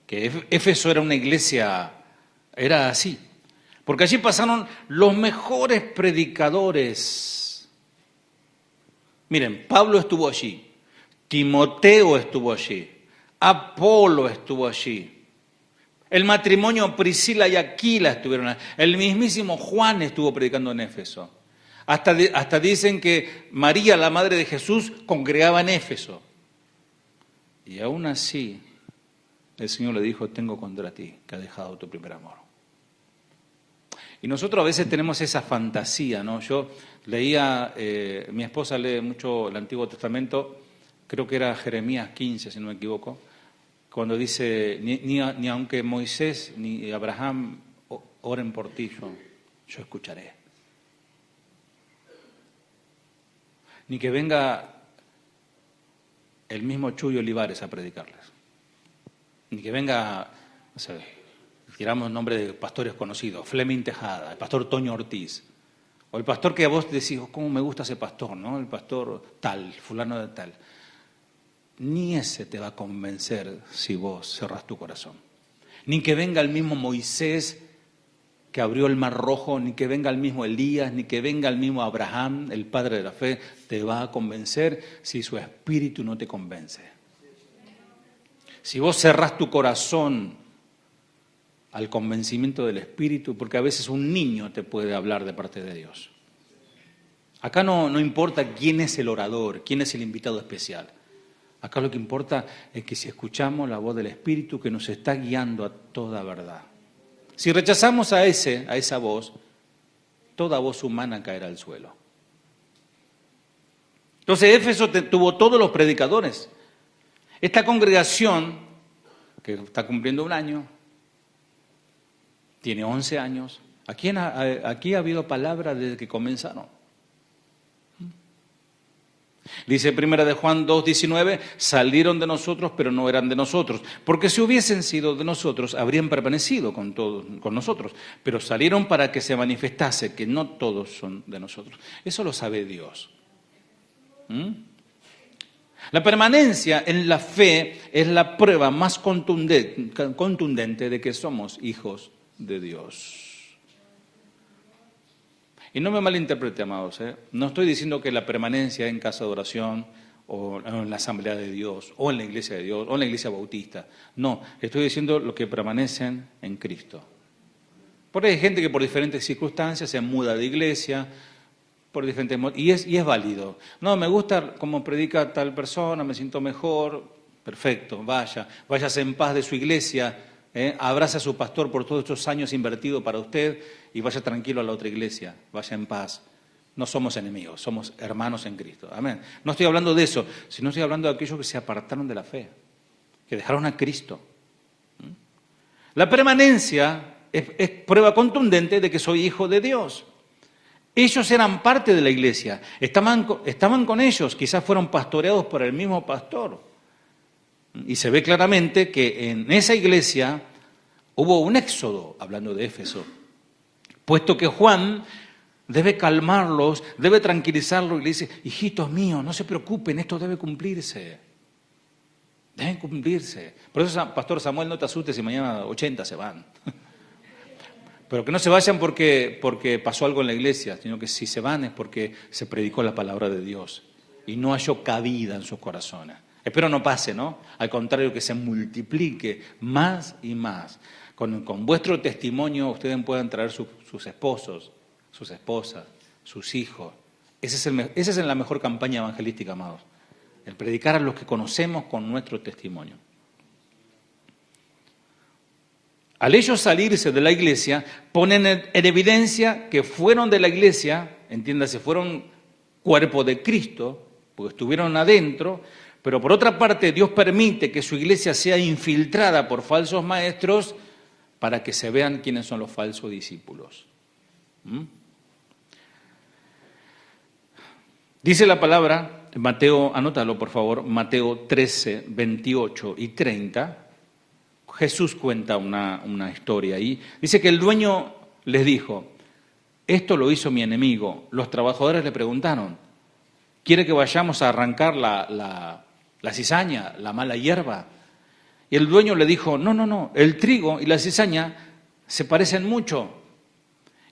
que Éfeso era una iglesia, era así, porque allí pasaron los mejores predicadores. Miren, Pablo estuvo allí, Timoteo estuvo allí, Apolo estuvo allí, el matrimonio Priscila y Aquila estuvieron allí, el mismísimo Juan estuvo predicando en Éfeso. Hasta dicen que María, la madre de Jesús, congregaba en Éfeso. Y aún así, el Señor le dijo, tengo contra ti, que has dejado tu primer amor. Y nosotros a veces tenemos esa fantasía, ¿no? Yo leía, mi esposa lee mucho el Antiguo Testamento, creo que era Jeremías 15, si no me equivoco, cuando dice, ni aunque Moisés ni Abraham oren por ti, yo escucharé. Ni que venga el mismo Chuy Olivares a predicarles. Ni que venga, no sé, tiramos nombre de pastores conocidos, Fleming Tejada, el pastor Toño Ortiz, o el pastor que a vos decís, oh, cómo me gusta ese pastor, ¿no? El pastor tal, fulano de tal. Ni ese te va a convencer si vos cerrás tu corazón. Ni que venga el mismo Moisés que abrió el Mar Rojo, ni que venga el mismo Elías, ni que venga el mismo Abraham, el padre de la fe, te va a convencer si su espíritu no te convence. Si vos cerrás tu corazón al convencimiento del espíritu, porque a veces un niño te puede hablar de parte de Dios. Acá no importa quién es el orador, quién es el invitado especial. Acá lo que importa es que si escuchamos la voz del espíritu que nos está guiando a toda verdad. Si rechazamos a esa voz, toda voz humana caerá al suelo. Entonces Éfeso tuvo todos los predicadores. Esta congregación, que está cumpliendo un año, tiene 11 años. Aquí ha habido palabra desde que comenzaron. Dice 1 de Juan 2:19, salieron de nosotros, pero no eran de nosotros. Porque si hubiesen sido de nosotros, habrían permanecido con nosotros. Pero salieron para que se manifestase que no todos son de nosotros. Eso lo sabe Dios. La permanencia en la fe es la prueba más contundente de que somos hijos de Dios. Y no me malinterprete, amados, no estoy diciendo que la permanencia en casa de oración o en la Asamblea de Dios o en la Iglesia de Dios o en la Iglesia Bautista. No, estoy diciendo lo que permanecen en Cristo. Porque hay gente que por diferentes circunstancias se muda de iglesia, por diferentes y es válido. No, me gusta cómo predica tal persona, me siento mejor, perfecto, váyase en paz de su iglesia, abrace a su pastor por todos estos años invertidos para usted y vaya tranquilo a la otra iglesia, vaya en paz. No somos enemigos, somos hermanos en Cristo. Amén. No estoy hablando de eso, sino estoy hablando de aquellos que se apartaron de la fe, que dejaron a Cristo. La permanencia es prueba contundente de que soy hijo de Dios. Ellos eran parte de la iglesia, estaban con ellos, quizás fueron pastoreados por el mismo pastor. Y se ve claramente que en esa iglesia hubo un éxodo, hablando de Éfeso, puesto que Juan debe calmarlos, debe tranquilizarlos y le dice, hijitos míos, no se preocupen, esto debe cumplirse. Deben cumplirse. Por eso, Pastor Samuel, no te asustes si mañana 80 se van. Pero que no se vayan porque pasó algo en la iglesia, sino que si se van es porque se predicó la palabra de Dios y no halló cabida en sus corazones. Espero no pase, ¿no? Al contrario, que se multiplique más y más. Con vuestro testimonio ustedes puedan traer sus esposos, sus esposas, sus hijos. Esa es la mejor campaña evangelística, amados. El predicar a los que conocemos con nuestro testimonio. Al ellos salirse de la iglesia, ponen en evidencia que fueron de la iglesia, entiéndase, fueron cuerpo de Cristo, porque estuvieron adentro, pero por otra parte Dios permite que su iglesia sea infiltrada por falsos maestros para que se vean quiénes son los falsos discípulos. Dice la palabra, Mateo, anótalo por favor, Mateo 13, 28 y 30, Jesús cuenta una historia ahí. Dice que el dueño les dijo, esto lo hizo mi enemigo. Los trabajadores le preguntaron, ¿quiere que vayamos a arrancar la cizaña, la mala hierba? Y el dueño le dijo, no, el trigo y la cizaña se parecen mucho.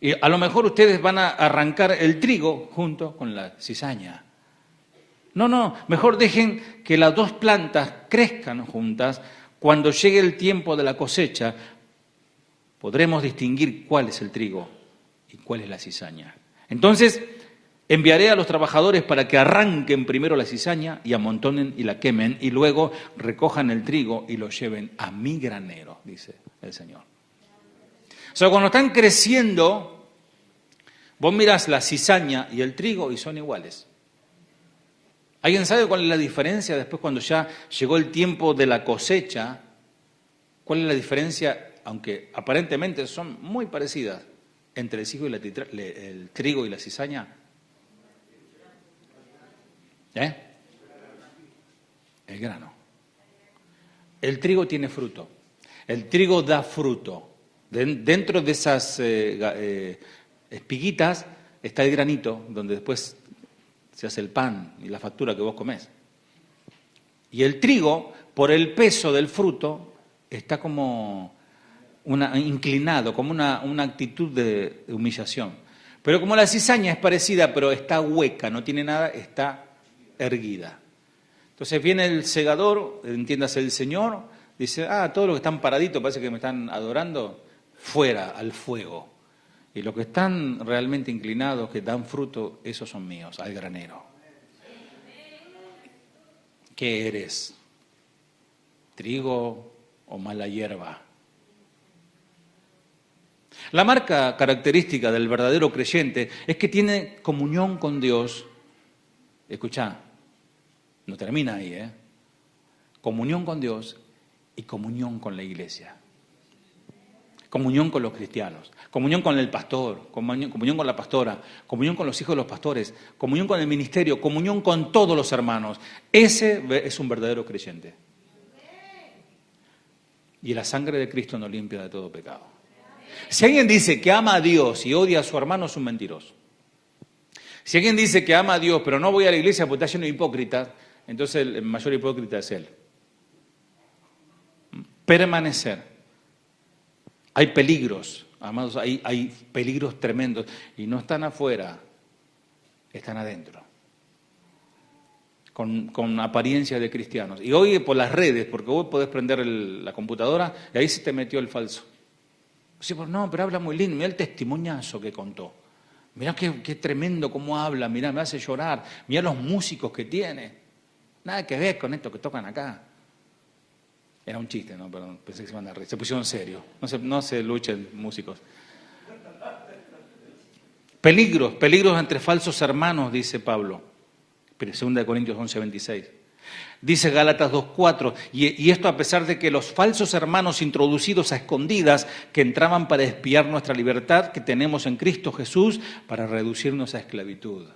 Y a lo mejor ustedes van a arrancar el trigo junto con la cizaña. No, mejor dejen que las dos plantas crezcan juntas. Cuando llegue el tiempo de la cosecha, podremos distinguir cuál es el trigo y cuál es la cizaña. Entonces, enviaré a los trabajadores para que arranquen primero la cizaña y amontonen y la quemen, y luego recojan el trigo y lo lleven a mi granero, dice el Señor. O sea, cuando están creciendo, vos mirás la cizaña y el trigo y son iguales. ¿Alguien sabe cuál es la diferencia después cuando ya llegó el tiempo de la cosecha? ¿Cuál es la diferencia, aunque aparentemente son muy parecidas, entre el trigo y la cizaña? El grano. El trigo tiene fruto. El trigo da fruto. Dentro de esas espiguitas está el granito, donde después se hace el pan y la factura que vos comés. Y el trigo, por el peso del fruto, está como inclinado, como una actitud de humillación. Pero como la cizaña es parecida, pero está hueca, no tiene nada, está erguida. Entonces viene el segador, entiéndase el Señor, dice, todos los que están paraditos, parece que me están adorando, fuera, al fuego. Y los que están realmente inclinados, que dan fruto, esos son míos, al granero. ¿Qué eres? ¿Trigo o mala hierba? La marca característica del verdadero creyente es que tiene comunión con Dios. Escuchá, no termina ahí, Comunión con Dios y comunión con la iglesia. Comunión con los cristianos, comunión con el pastor, comunión con la pastora, comunión con los hijos de los pastores, comunión con el ministerio, comunión con todos los hermanos. Ese es un verdadero creyente. Y la sangre de Cristo nos limpia de todo pecado. Si alguien dice que ama a Dios y odia a su hermano, es un mentiroso. Si alguien dice que ama a Dios, pero no voy a la iglesia porque está lleno de hipócritas, entonces el mayor hipócrita es él. Permanecer. Hay peligros, amados, hay peligros tremendos y no están afuera, están adentro, con apariencia de cristianos. Y hoy por las redes, porque vos podés prender la computadora y ahí se te metió el falso. Sí, pues no, pero habla muy lindo, mirá el testimoniazo que contó. Mirá qué tremendo cómo habla, mirá, me hace llorar, mirá los músicos que tiene. Nada que ver con esto que tocan acá. Era un chiste, ¿no? Perdón, pensé que se iban a reír. Se pusieron serios. No se luchen, músicos. Peligros entre falsos hermanos, dice Pablo. 2 Corintios 11:26. Dice Gálatas 2:4. Y esto a pesar de que los falsos hermanos introducidos a escondidas que entraban para espiar nuestra libertad que tenemos en Cristo Jesús para reducirnos a esclavitud.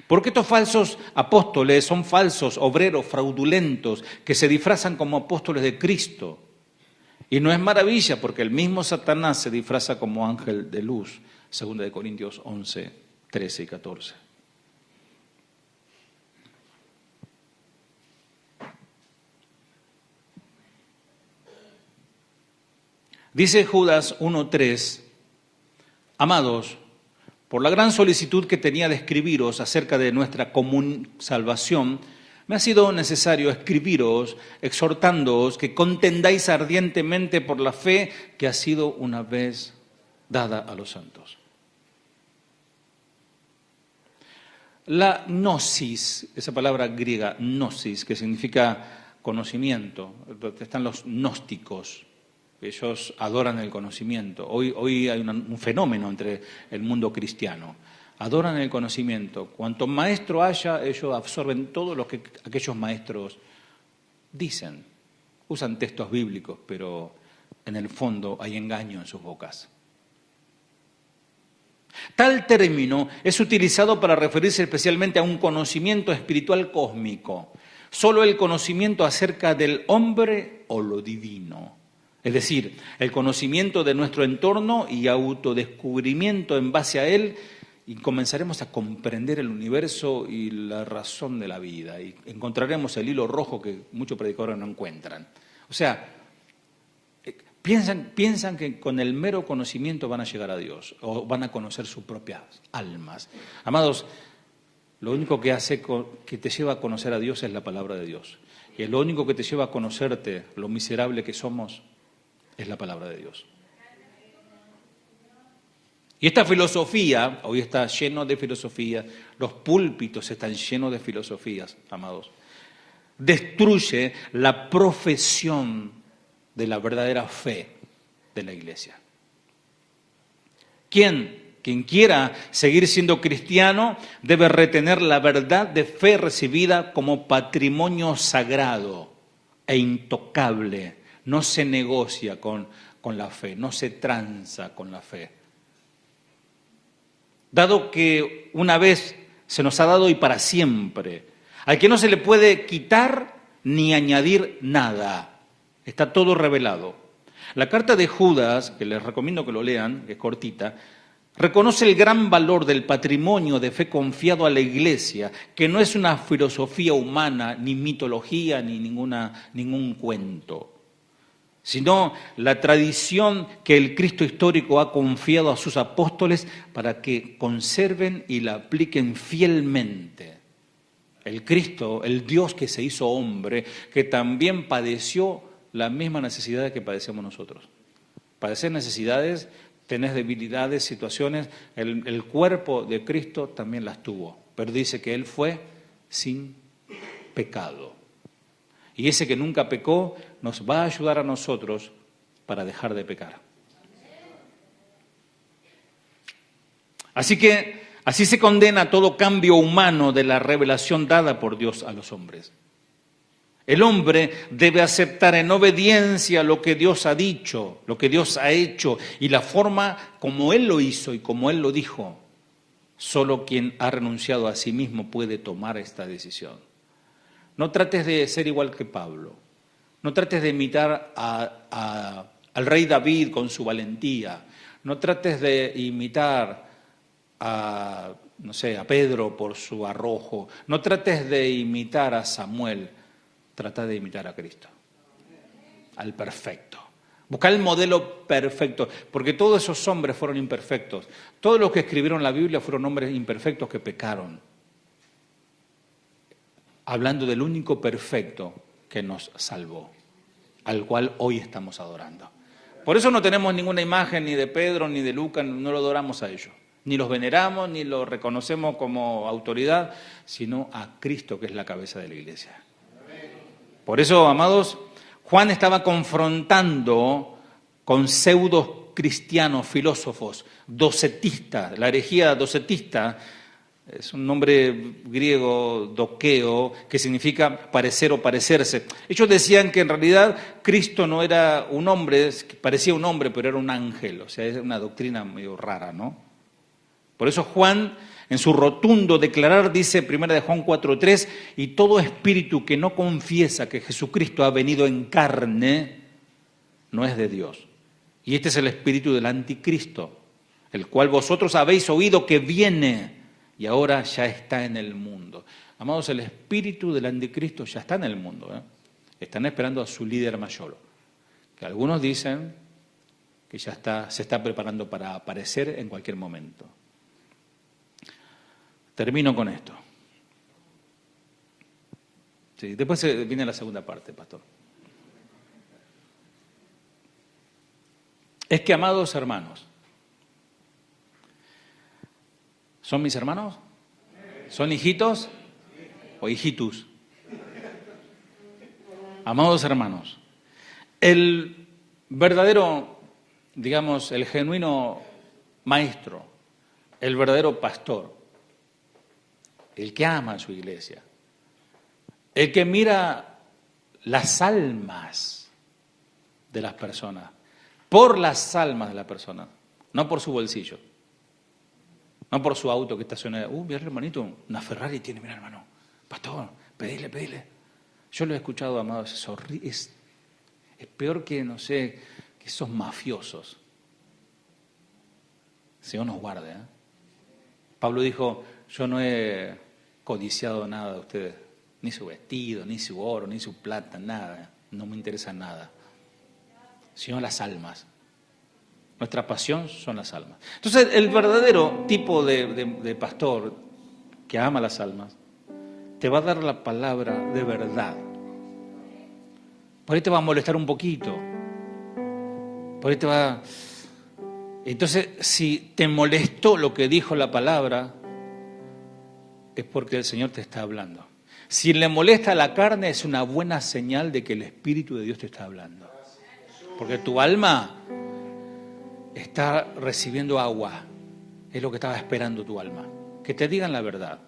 Porque estos falsos apóstoles son falsos obreros fraudulentos que se disfrazan como apóstoles de Cristo. Y no es maravilla porque el mismo Satanás se disfraza como ángel de luz. 2 Corintios 11, 13 y 14. Dice Judas 1:3, amados, por la gran solicitud que tenía de escribiros acerca de nuestra común salvación, me ha sido necesario escribiros, exhortándoos que contendáis ardientemente por la fe que ha sido una vez dada a los santos. La gnosis, esa palabra griega, gnosis, que significa conocimiento, están los gnósticos. Ellos adoran el conocimiento. Hoy hay un fenómeno entre el mundo cristiano. Adoran el conocimiento. Cuanto maestro haya, ellos absorben todo lo que aquellos maestros dicen. Usan textos bíblicos, pero en el fondo hay engaño en sus bocas. Tal término es utilizado para referirse especialmente a un conocimiento espiritual cósmico. Solo el conocimiento acerca del hombre o lo divino. Es decir, el conocimiento de nuestro entorno y autodescubrimiento en base a él, y comenzaremos a comprender el universo y la razón de la vida, y encontraremos el hilo rojo que muchos predicadores no encuentran. O sea, piensan que con el mero conocimiento van a llegar a Dios, o van a conocer sus propias almas. Amados, lo único que hace que te lleva a conocer a Dios es la palabra de Dios. Y lo único que te lleva a conocerte, lo miserable que somos, es la palabra de Dios. Y esta filosofía, hoy está lleno de filosofía, los púlpitos están llenos de filosofías, amados, destruye la profesión de la verdadera fe. de la iglesia. Quien quiera seguir siendo cristiano debe retener la verdad de fe recibida como patrimonio sagrado e intocable. No se negocia con la fe, no se tranza con la fe. Dado que una vez se nos ha dado y para siempre, al que no se le puede quitar ni añadir nada. Está todo revelado. La carta de Judas, que les recomiendo que lo lean, que es cortita, reconoce el gran valor del patrimonio de fe confiado a la Iglesia, que no es una filosofía humana, ni mitología, ni ningún cuento, sino la tradición que el Cristo histórico ha confiado a sus apóstoles para que conserven y la apliquen fielmente. El Cristo, el Dios que se hizo hombre, que también padeció la misma necesidad que padecemos nosotros. Padecer necesidades, tenés debilidades, situaciones, el cuerpo de Cristo también las tuvo, pero dice que Él fue sin pecado. Y ese que nunca pecó nos va a ayudar a nosotros para dejar de pecar. Así se condena todo cambio humano de la revelación dada por Dios a los hombres. El hombre debe aceptar en obediencia lo que Dios ha dicho, lo que Dios ha hecho y la forma como Él lo hizo y como Él lo dijo. Solo quien ha renunciado a sí mismo puede tomar esta decisión. No trates de ser igual que Pablo. No trates de imitar al rey David con su valentía. No trates de imitar a Pedro por su arrojo. No trates de imitar a Samuel. Trata de imitar a Cristo, al perfecto. Busca el modelo perfecto, porque todos esos hombres fueron imperfectos. Todos los que escribieron la Biblia fueron hombres imperfectos que pecaron. Hablando del único perfecto que nos salvó, al cual hoy estamos adorando. Por eso no tenemos ninguna imagen ni de Pedro ni de Lucas, no lo adoramos a ellos. Ni los veneramos, ni los reconocemos como autoridad, sino a Cristo, que es la cabeza de la iglesia. Por eso, amados, Juan estaba confrontando con pseudos cristianos, filósofos, docetistas. La herejía docetista es un nombre griego, doqueo, que significa parecer o parecerse. Ellos decían que en realidad Cristo no era un hombre, parecía un hombre, pero era un ángel. O sea, es una doctrina medio rara, ¿no? Por eso Juan, en su rotundo declarar, dice 1 Juan 4:3, y todo espíritu que no confiesa que Jesucristo ha venido en carne, no es de Dios. Y este es el espíritu del anticristo, el cual vosotros habéis oído que viene y ahora ya está en el mundo. Amados, el espíritu del anticristo ya está en el mundo, ¿eh? Están esperando a su líder mayor, que algunos dicen que ya se está preparando para aparecer en cualquier momento. Termino con esto. Sí, después viene la segunda parte, pastor. Es que, amados hermanos, ¿son mis hermanos? ¿Son hijitos o hijitus? Amados hermanos, el verdadero, digamos, el genuino maestro, el verdadero pastor, el que ama a su iglesia, el que mira las almas de las personas, por las almas de la persona, no por su bolsillo, no por su auto que estaciona. Mira, hermanito, una Ferrari tiene, mira, hermano, pastor, pedile. Yo lo he escuchado, amado, es peor que, no sé, que esos mafiosos. Señor nos guarde, ¿eh? Pablo dijo, yo no he codiciado nada de ustedes, ni su vestido, ni su oro, ni su plata, nada, no me interesa nada, sino las almas. Nuestra pasión son las almas. Entonces, el verdadero tipo de pastor que ama las almas te va a dar la palabra de verdad. Por ahí te va a molestar un poquito. Por ahí te va. Entonces, si te molestó lo que dijo la palabra, es porque el Señor te está hablando. Si le molesta la carne, es una buena señal de que el Espíritu de Dios te está hablando. Porque tu alma está recibiendo agua. Es lo que estaba esperando tu alma. Que te digan la verdad.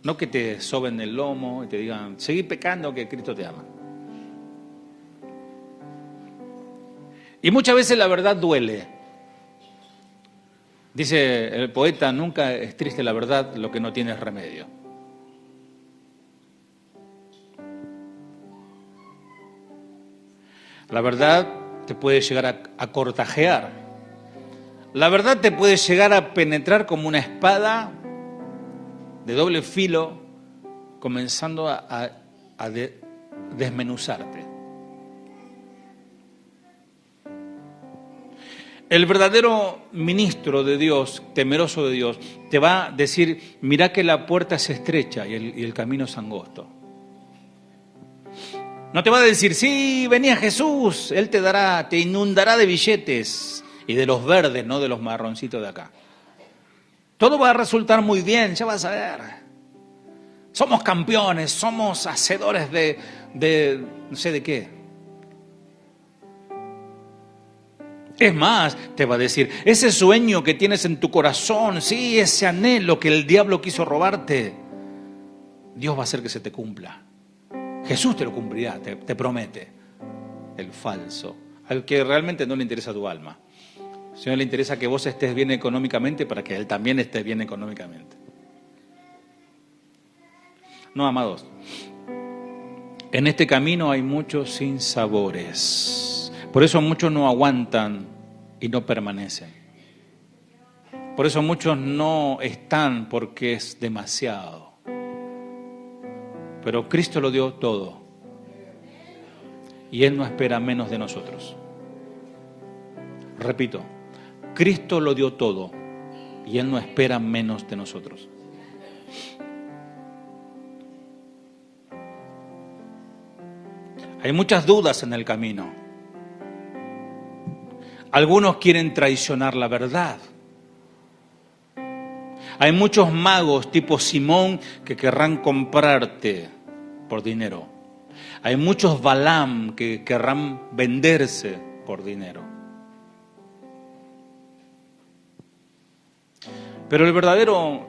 No que te soben el lomo y te digan, seguí pecando que Cristo te ama. Y muchas veces la verdad duele. Dice el poeta, nunca es triste la verdad, lo que no tiene es remedio. La verdad te puede llegar a cortajear. La verdad te puede llegar a penetrar como una espada de doble filo, comenzando a desmenuzarte. El verdadero ministro de Dios, temeroso de Dios, te va a decir, mirá que la puerta es estrecha y el camino es angosto. No te va a decir, sí, venía Jesús, Él te inundará de billetes y de los verdes, no de los marroncitos de acá. Todo va a resultar muy bien, ya vas a ver. Somos campeones, somos hacedores de no sé de qué. Es más, te va a decir, ese sueño que tienes en tu corazón, sí, ese anhelo que el diablo quiso robarte, Dios va a hacer que se te cumpla. Jesús te lo cumplirá, te promete. El falso, al que realmente no le interesa tu alma. Al Señor le interesa que vos estés bien económicamente para que Él también esté bien económicamente. No, amados, en este camino hay muchos sinsabores. Por eso muchos no aguantan y no permanecen. Por eso muchos no están porque es demasiado. Pero Cristo lo dio todo. Y Él no espera menos de nosotros. Repito, Cristo lo dio todo. Y Él no espera menos de nosotros. Hay muchas dudas en el camino. Algunos quieren traicionar la verdad. Hay muchos magos tipo Simón que querrán comprarte por dinero. Hay muchos Balaam que querrán venderse por dinero. Pero el verdadero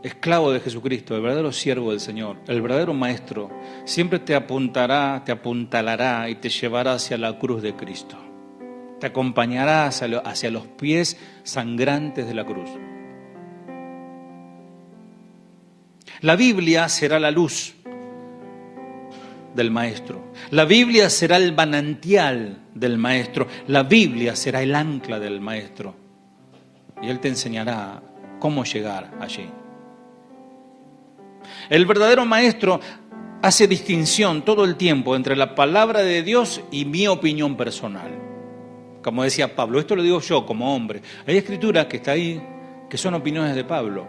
esclavo de Jesucristo, el verdadero siervo del Señor, el verdadero maestro, siempre te apuntará, te apuntalará y te llevará hacia la cruz de Cristo. Te acompañará hacia los pies sangrantes de la cruz. La Biblia será la luz del Maestro. La Biblia será el manantial del Maestro. La Biblia será el ancla del Maestro. Y Él te enseñará cómo llegar allí. El verdadero Maestro hace distinción todo el tiempo entre la palabra de Dios y mi opinión personal. Como decía Pablo, esto lo digo yo como hombre. Hay escrituras que está ahí, que son opiniones de Pablo,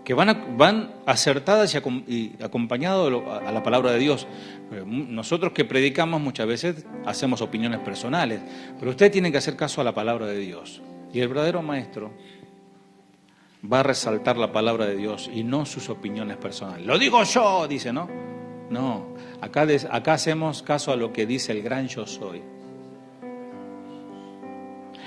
que van acertadas y acompañadas a la palabra de Dios. Nosotros que predicamos muchas veces hacemos opiniones personales, pero ustedes tienen que hacer caso a la palabra de Dios. Y el verdadero maestro va a resaltar la palabra de Dios y no sus opiniones personales. Lo digo yo, dice, ¿no? No, acá hacemos caso a lo que dice el gran yo soy.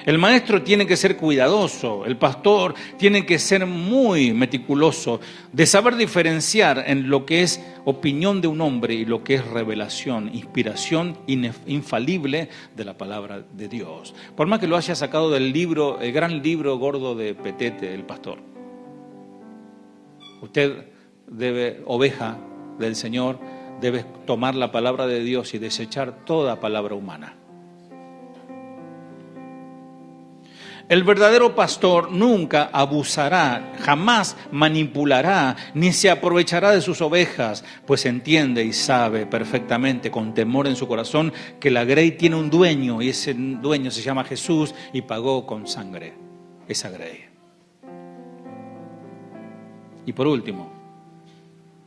El maestro tiene que ser cuidadoso, el pastor tiene que ser muy meticuloso de saber diferenciar en lo que es opinión de un hombre y lo que es revelación, inspiración infalible de la palabra de Dios. Por más que lo haya sacado del libro, el gran libro gordo de Petete, el pastor. Usted oveja del Señor, debe tomar la palabra de Dios y desechar toda palabra humana. El verdadero pastor nunca abusará, jamás manipulará, ni se aprovechará de sus ovejas, pues entiende y sabe perfectamente, con temor en su corazón, que la grey tiene un dueño y ese dueño se llama Jesús y pagó con sangre esa grey. Y por último,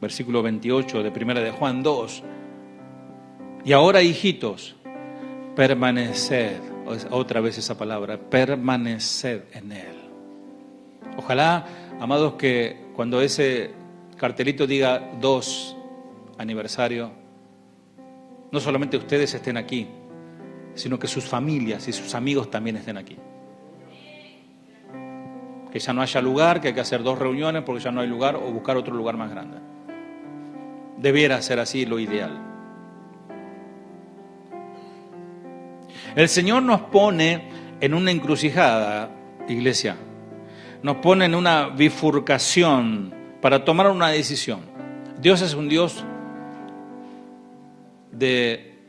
versículo 28 de 1 de Juan 2. Y ahora, hijitos, permaneced. Otra vez esa palabra, permaneced en Él. Ojalá, amados, que cuando ese cartelito diga 2 aniversario, no solamente ustedes estén aquí, sino que sus familias y sus amigos también estén aquí. que ya no haya lugar, que hay que hacer 2 reuniones porque ya no hay lugar, o buscar otro lugar más grande. Debiera ser así lo ideal. El Señor nos pone en una encrucijada, iglesia. Nos pone en una bifurcación para tomar una decisión. Dios es un Dios de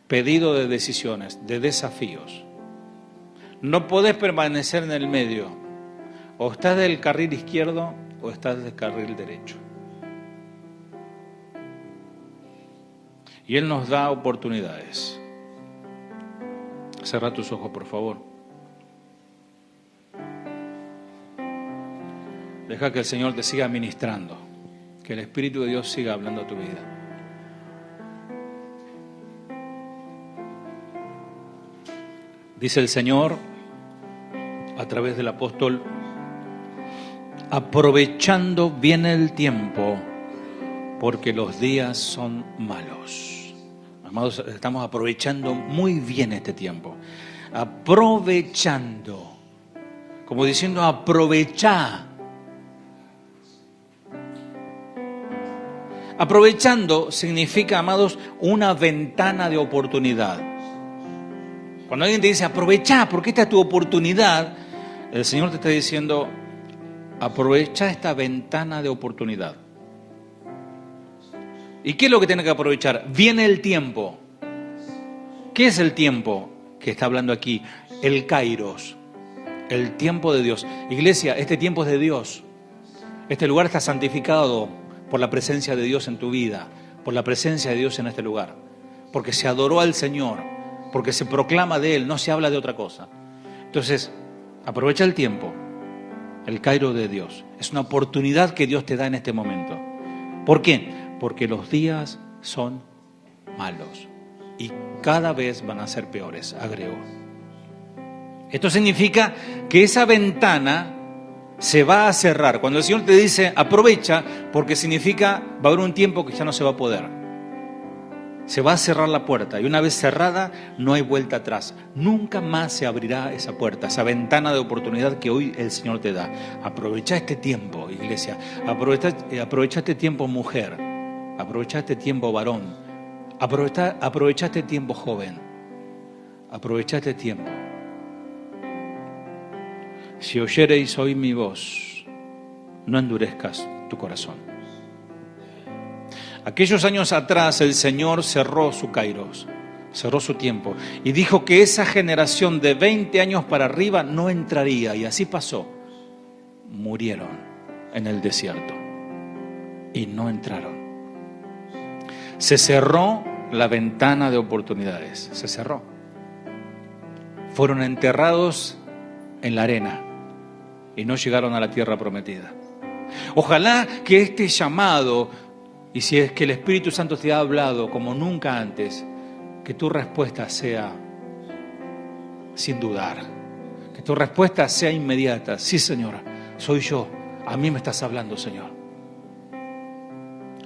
pedido de decisiones, de desafíos. No podés permanecer en el medio. O estás del carril izquierdo o estás del carril derecho. Y Él nos da oportunidades. Cerra tus ojos, por favor. Deja que el Señor te siga ministrando. Que el Espíritu de Dios siga hablando a tu vida. Dice el Señor a través del apóstol: aprovechando bien el tiempo, porque los días son malos. Amados, estamos aprovechando muy bien este tiempo. Aprovechando. Como diciendo, aprovechá. Aprovechando significa, amados, una ventana de oportunidad. Cuando alguien te dice, aprovechá, porque esta es tu oportunidad, el Señor te está diciendo, aprovecha esta ventana de oportunidad. ¿Y qué es lo que tienes que aprovechar? Viene el tiempo. ¿Qué es el tiempo que está hablando aquí? El Kairos, el tiempo de Dios. Iglesia, este tiempo es de Dios. Este lugar está santificado por la presencia de Dios en tu vida, por la presencia de Dios en este lugar. Porque se adoró al Señor, porque se proclama de Él, no se habla de otra cosa. Entonces, aprovecha el tiempo, el Kairos de Dios. Es una oportunidad que Dios te da en este momento. ¿Por qué? Porque los días son malos y cada vez van a ser peores, agregó. Esto significa que esa ventana se va a cerrar. Cuando el Señor te dice aprovecha, porque significa va a haber un tiempo que ya no se va a poder. Se va a cerrar la puerta y una vez cerrada no hay vuelta atrás. Nunca más se abrirá esa puerta, esa ventana de oportunidad que hoy el Señor te da. Aprovecha este tiempo, iglesia. Aprovecha este tiempo, mujer. Aprovecha este tiempo, varón. Aprovecha este tiempo, joven. Aprovecha este tiempo. Si oyereis hoy mi voz, no endurezcas tu corazón. Aquellos años atrás el Señor cerró su Kairos, cerró su tiempo y dijo que esa generación de 20 años para arriba no entraría, y así pasó. Murieron en el desierto y no entraron. Se cerró la ventana de oportunidades, se cerró. Fueron enterrados en la arena y no llegaron a la tierra prometida. Ojalá que este llamado, y si es que el Espíritu Santo te ha hablado como nunca antes, que tu respuesta sea sin dudar, que tu respuesta sea inmediata. Sí, Señora, soy yo, a mí me estás hablando, Señor.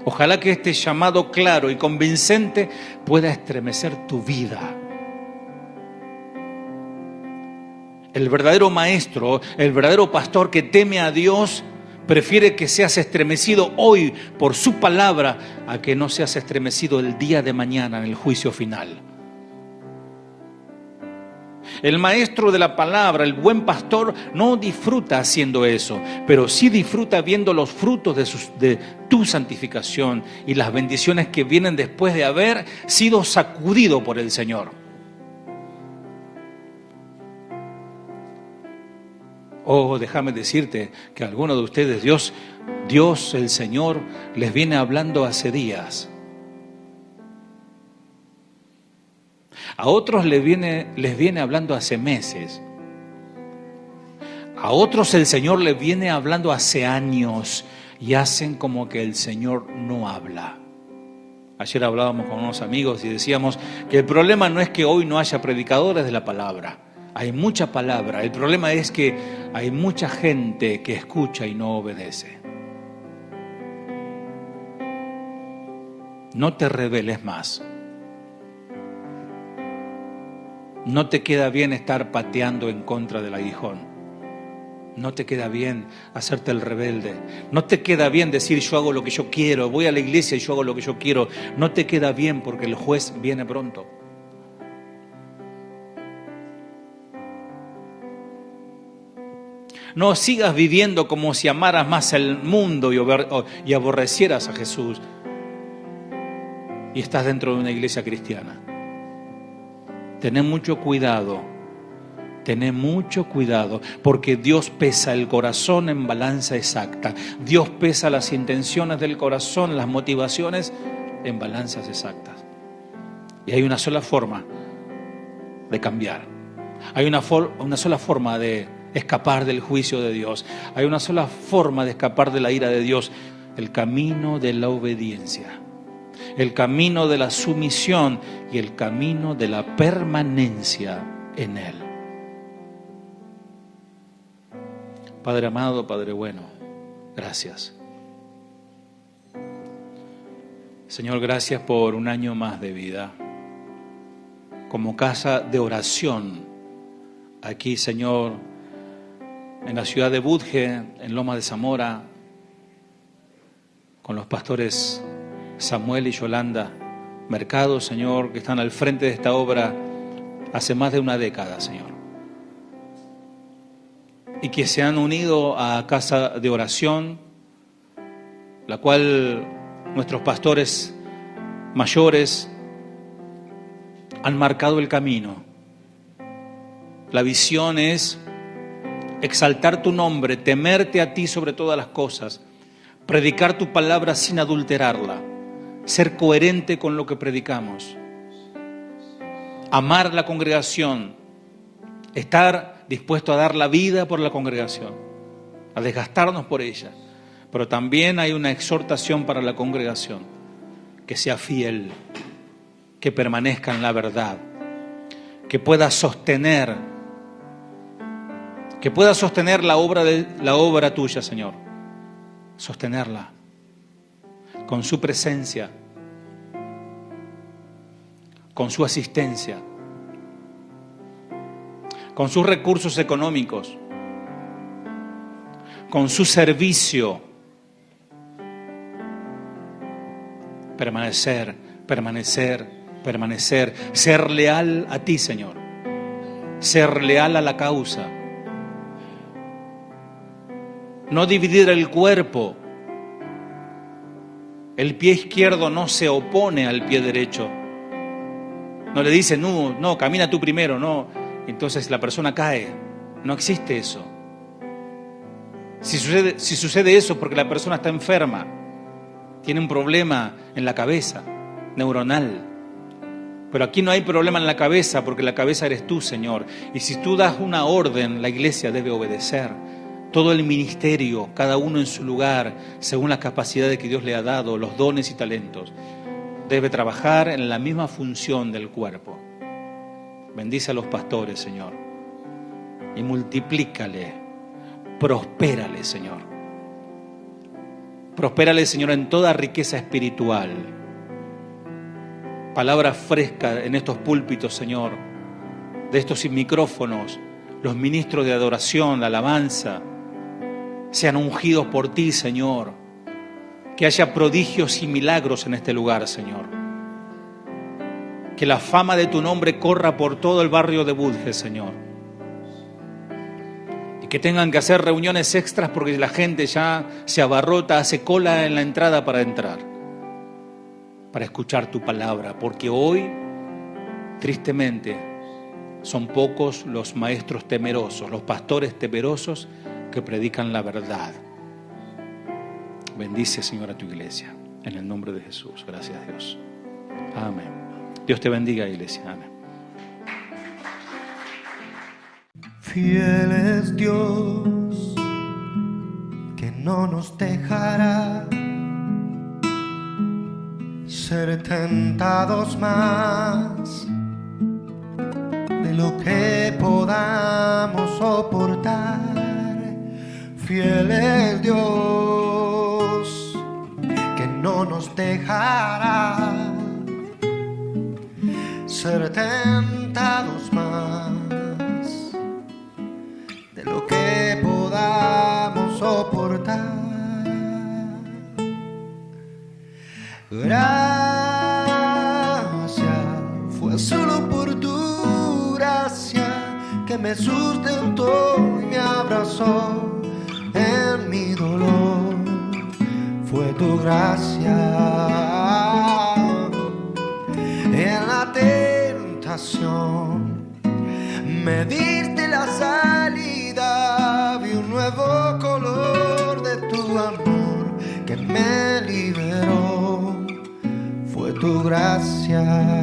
Ojalá que este llamado claro y convincente pueda estremecer tu vida. El verdadero maestro, el verdadero pastor que teme a Dios, prefiere que seas estremecido hoy por su palabra a que no seas estremecido el día de mañana en el juicio final. El maestro de la palabra, el buen pastor, no disfruta haciendo eso, pero sí disfruta viendo los frutos de tu santificación y las bendiciones que vienen después de haber sido sacudido por el Señor. Oh, déjame decirte que a algunos de ustedes Dios, el Señor, les viene hablando hace días. A otros les viene hablando hace meses. A otros el Señor les viene hablando hace años y hacen como que el Señor no habla. Ayer hablábamos con unos amigos y decíamos que el problema no es que hoy no haya predicadores de la palabra. Hay mucha palabra. El problema es que hay mucha gente que escucha y no obedece. No te rebeles más. No te queda bien estar pateando en contra del aguijón. No te queda bien hacerte el rebelde. No te queda bien decir yo hago lo que yo quiero, voy a la iglesia y yo hago lo que yo quiero. No te queda bien porque el juez viene pronto. No sigas viviendo como si amaras más el mundo y aborrecieras a Jesús y estás dentro de una iglesia cristiana. Tené mucho cuidado. Tené mucho cuidado, porque Dios pesa el corazón en balanza exacta. Dios pesa las intenciones del corazón, las motivaciones en balanzas exactas. Y hay una sola forma de cambiar. Hay una sola forma de escapar del juicio de Dios. Hay una sola forma de escapar de la ira de Dios. El camino de la obediencia. El camino de la sumisión y el camino de la permanencia en Él. Padre amado, Padre bueno, gracias. Señor, gracias por un año más de vida. Como casa de oración, aquí, Señor, en la ciudad de Budge, en Loma de Zamora, con los pastores Samuel y Yolanda Mercado, Señor, que están al frente de esta obra hace más de una década, Señor. Y que se han unido a casa de oración, la cual nuestros pastores mayores han marcado el camino. La visión es exaltar tu nombre, temerte a ti sobre todas las cosas, predicar tu palabra sin adulterarla, ser coherente con lo que predicamos, amar la congregación, estar dispuesto a dar la vida por la congregación, a desgastarnos por ella. Pero también hay una exhortación para la congregación, que sea fiel, que permanezca en la verdad, que pueda sostener la obra tuya, Señor, sostenerla con su presencia, con su asistencia, con sus recursos económicos, con su servicio. Permanecer, ser leal a ti, Señor, ser leal a la causa, no dividir el cuerpo. El pie izquierdo no se opone al pie derecho, no le dice no, camina tú primero, no. Entonces la persona cae. No existe eso. Si sucede eso porque la persona está enferma, tiene un problema en la cabeza, neuronal. Pero aquí no hay problema en la cabeza porque la cabeza eres tú, Señor. Y si tú das una orden, la iglesia debe obedecer. Todo el ministerio, cada uno en su lugar, según las capacidades que Dios le ha dado, los dones y talentos, debe trabajar en la misma función del cuerpo. Bendice a los pastores, Señor, y multiplícale, prospérale, Señor. Prospérale, Señor, en toda riqueza espiritual. Palabra fresca en estos púlpitos, Señor, de estos micrófonos, los ministros de adoración, la alabanza, sean ungidos por ti, Señor. Que haya prodigios y milagros en este lugar, Señor. Que la fama de tu nombre corra por todo el barrio de Budge, Señor. Y que tengan que hacer reuniones extras porque la gente ya se abarrota, hace cola en la entrada para entrar, para escuchar tu palabra. Porque hoy, tristemente, son pocos los maestros temerosos, los pastores temerosos que predican la verdad. Bendice, Señor, a tu iglesia. En el nombre de Jesús. Gracias, Dios. Amén. Dios te bendiga, iglesia. Amén. Fiel es Dios, que no nos dejará ser tentados más de lo que podamos soportar. Fiel es Dios, que no nos dejará ser tentados más de lo que podamos soportar. Gracias, fue solo por tu gracia que me sustentó y me abrazó en mi dolor. Fue tu gracia en la tentación. Me diste la salida, vi un nuevo color de tu amor que me liberó. Fue tu gracia.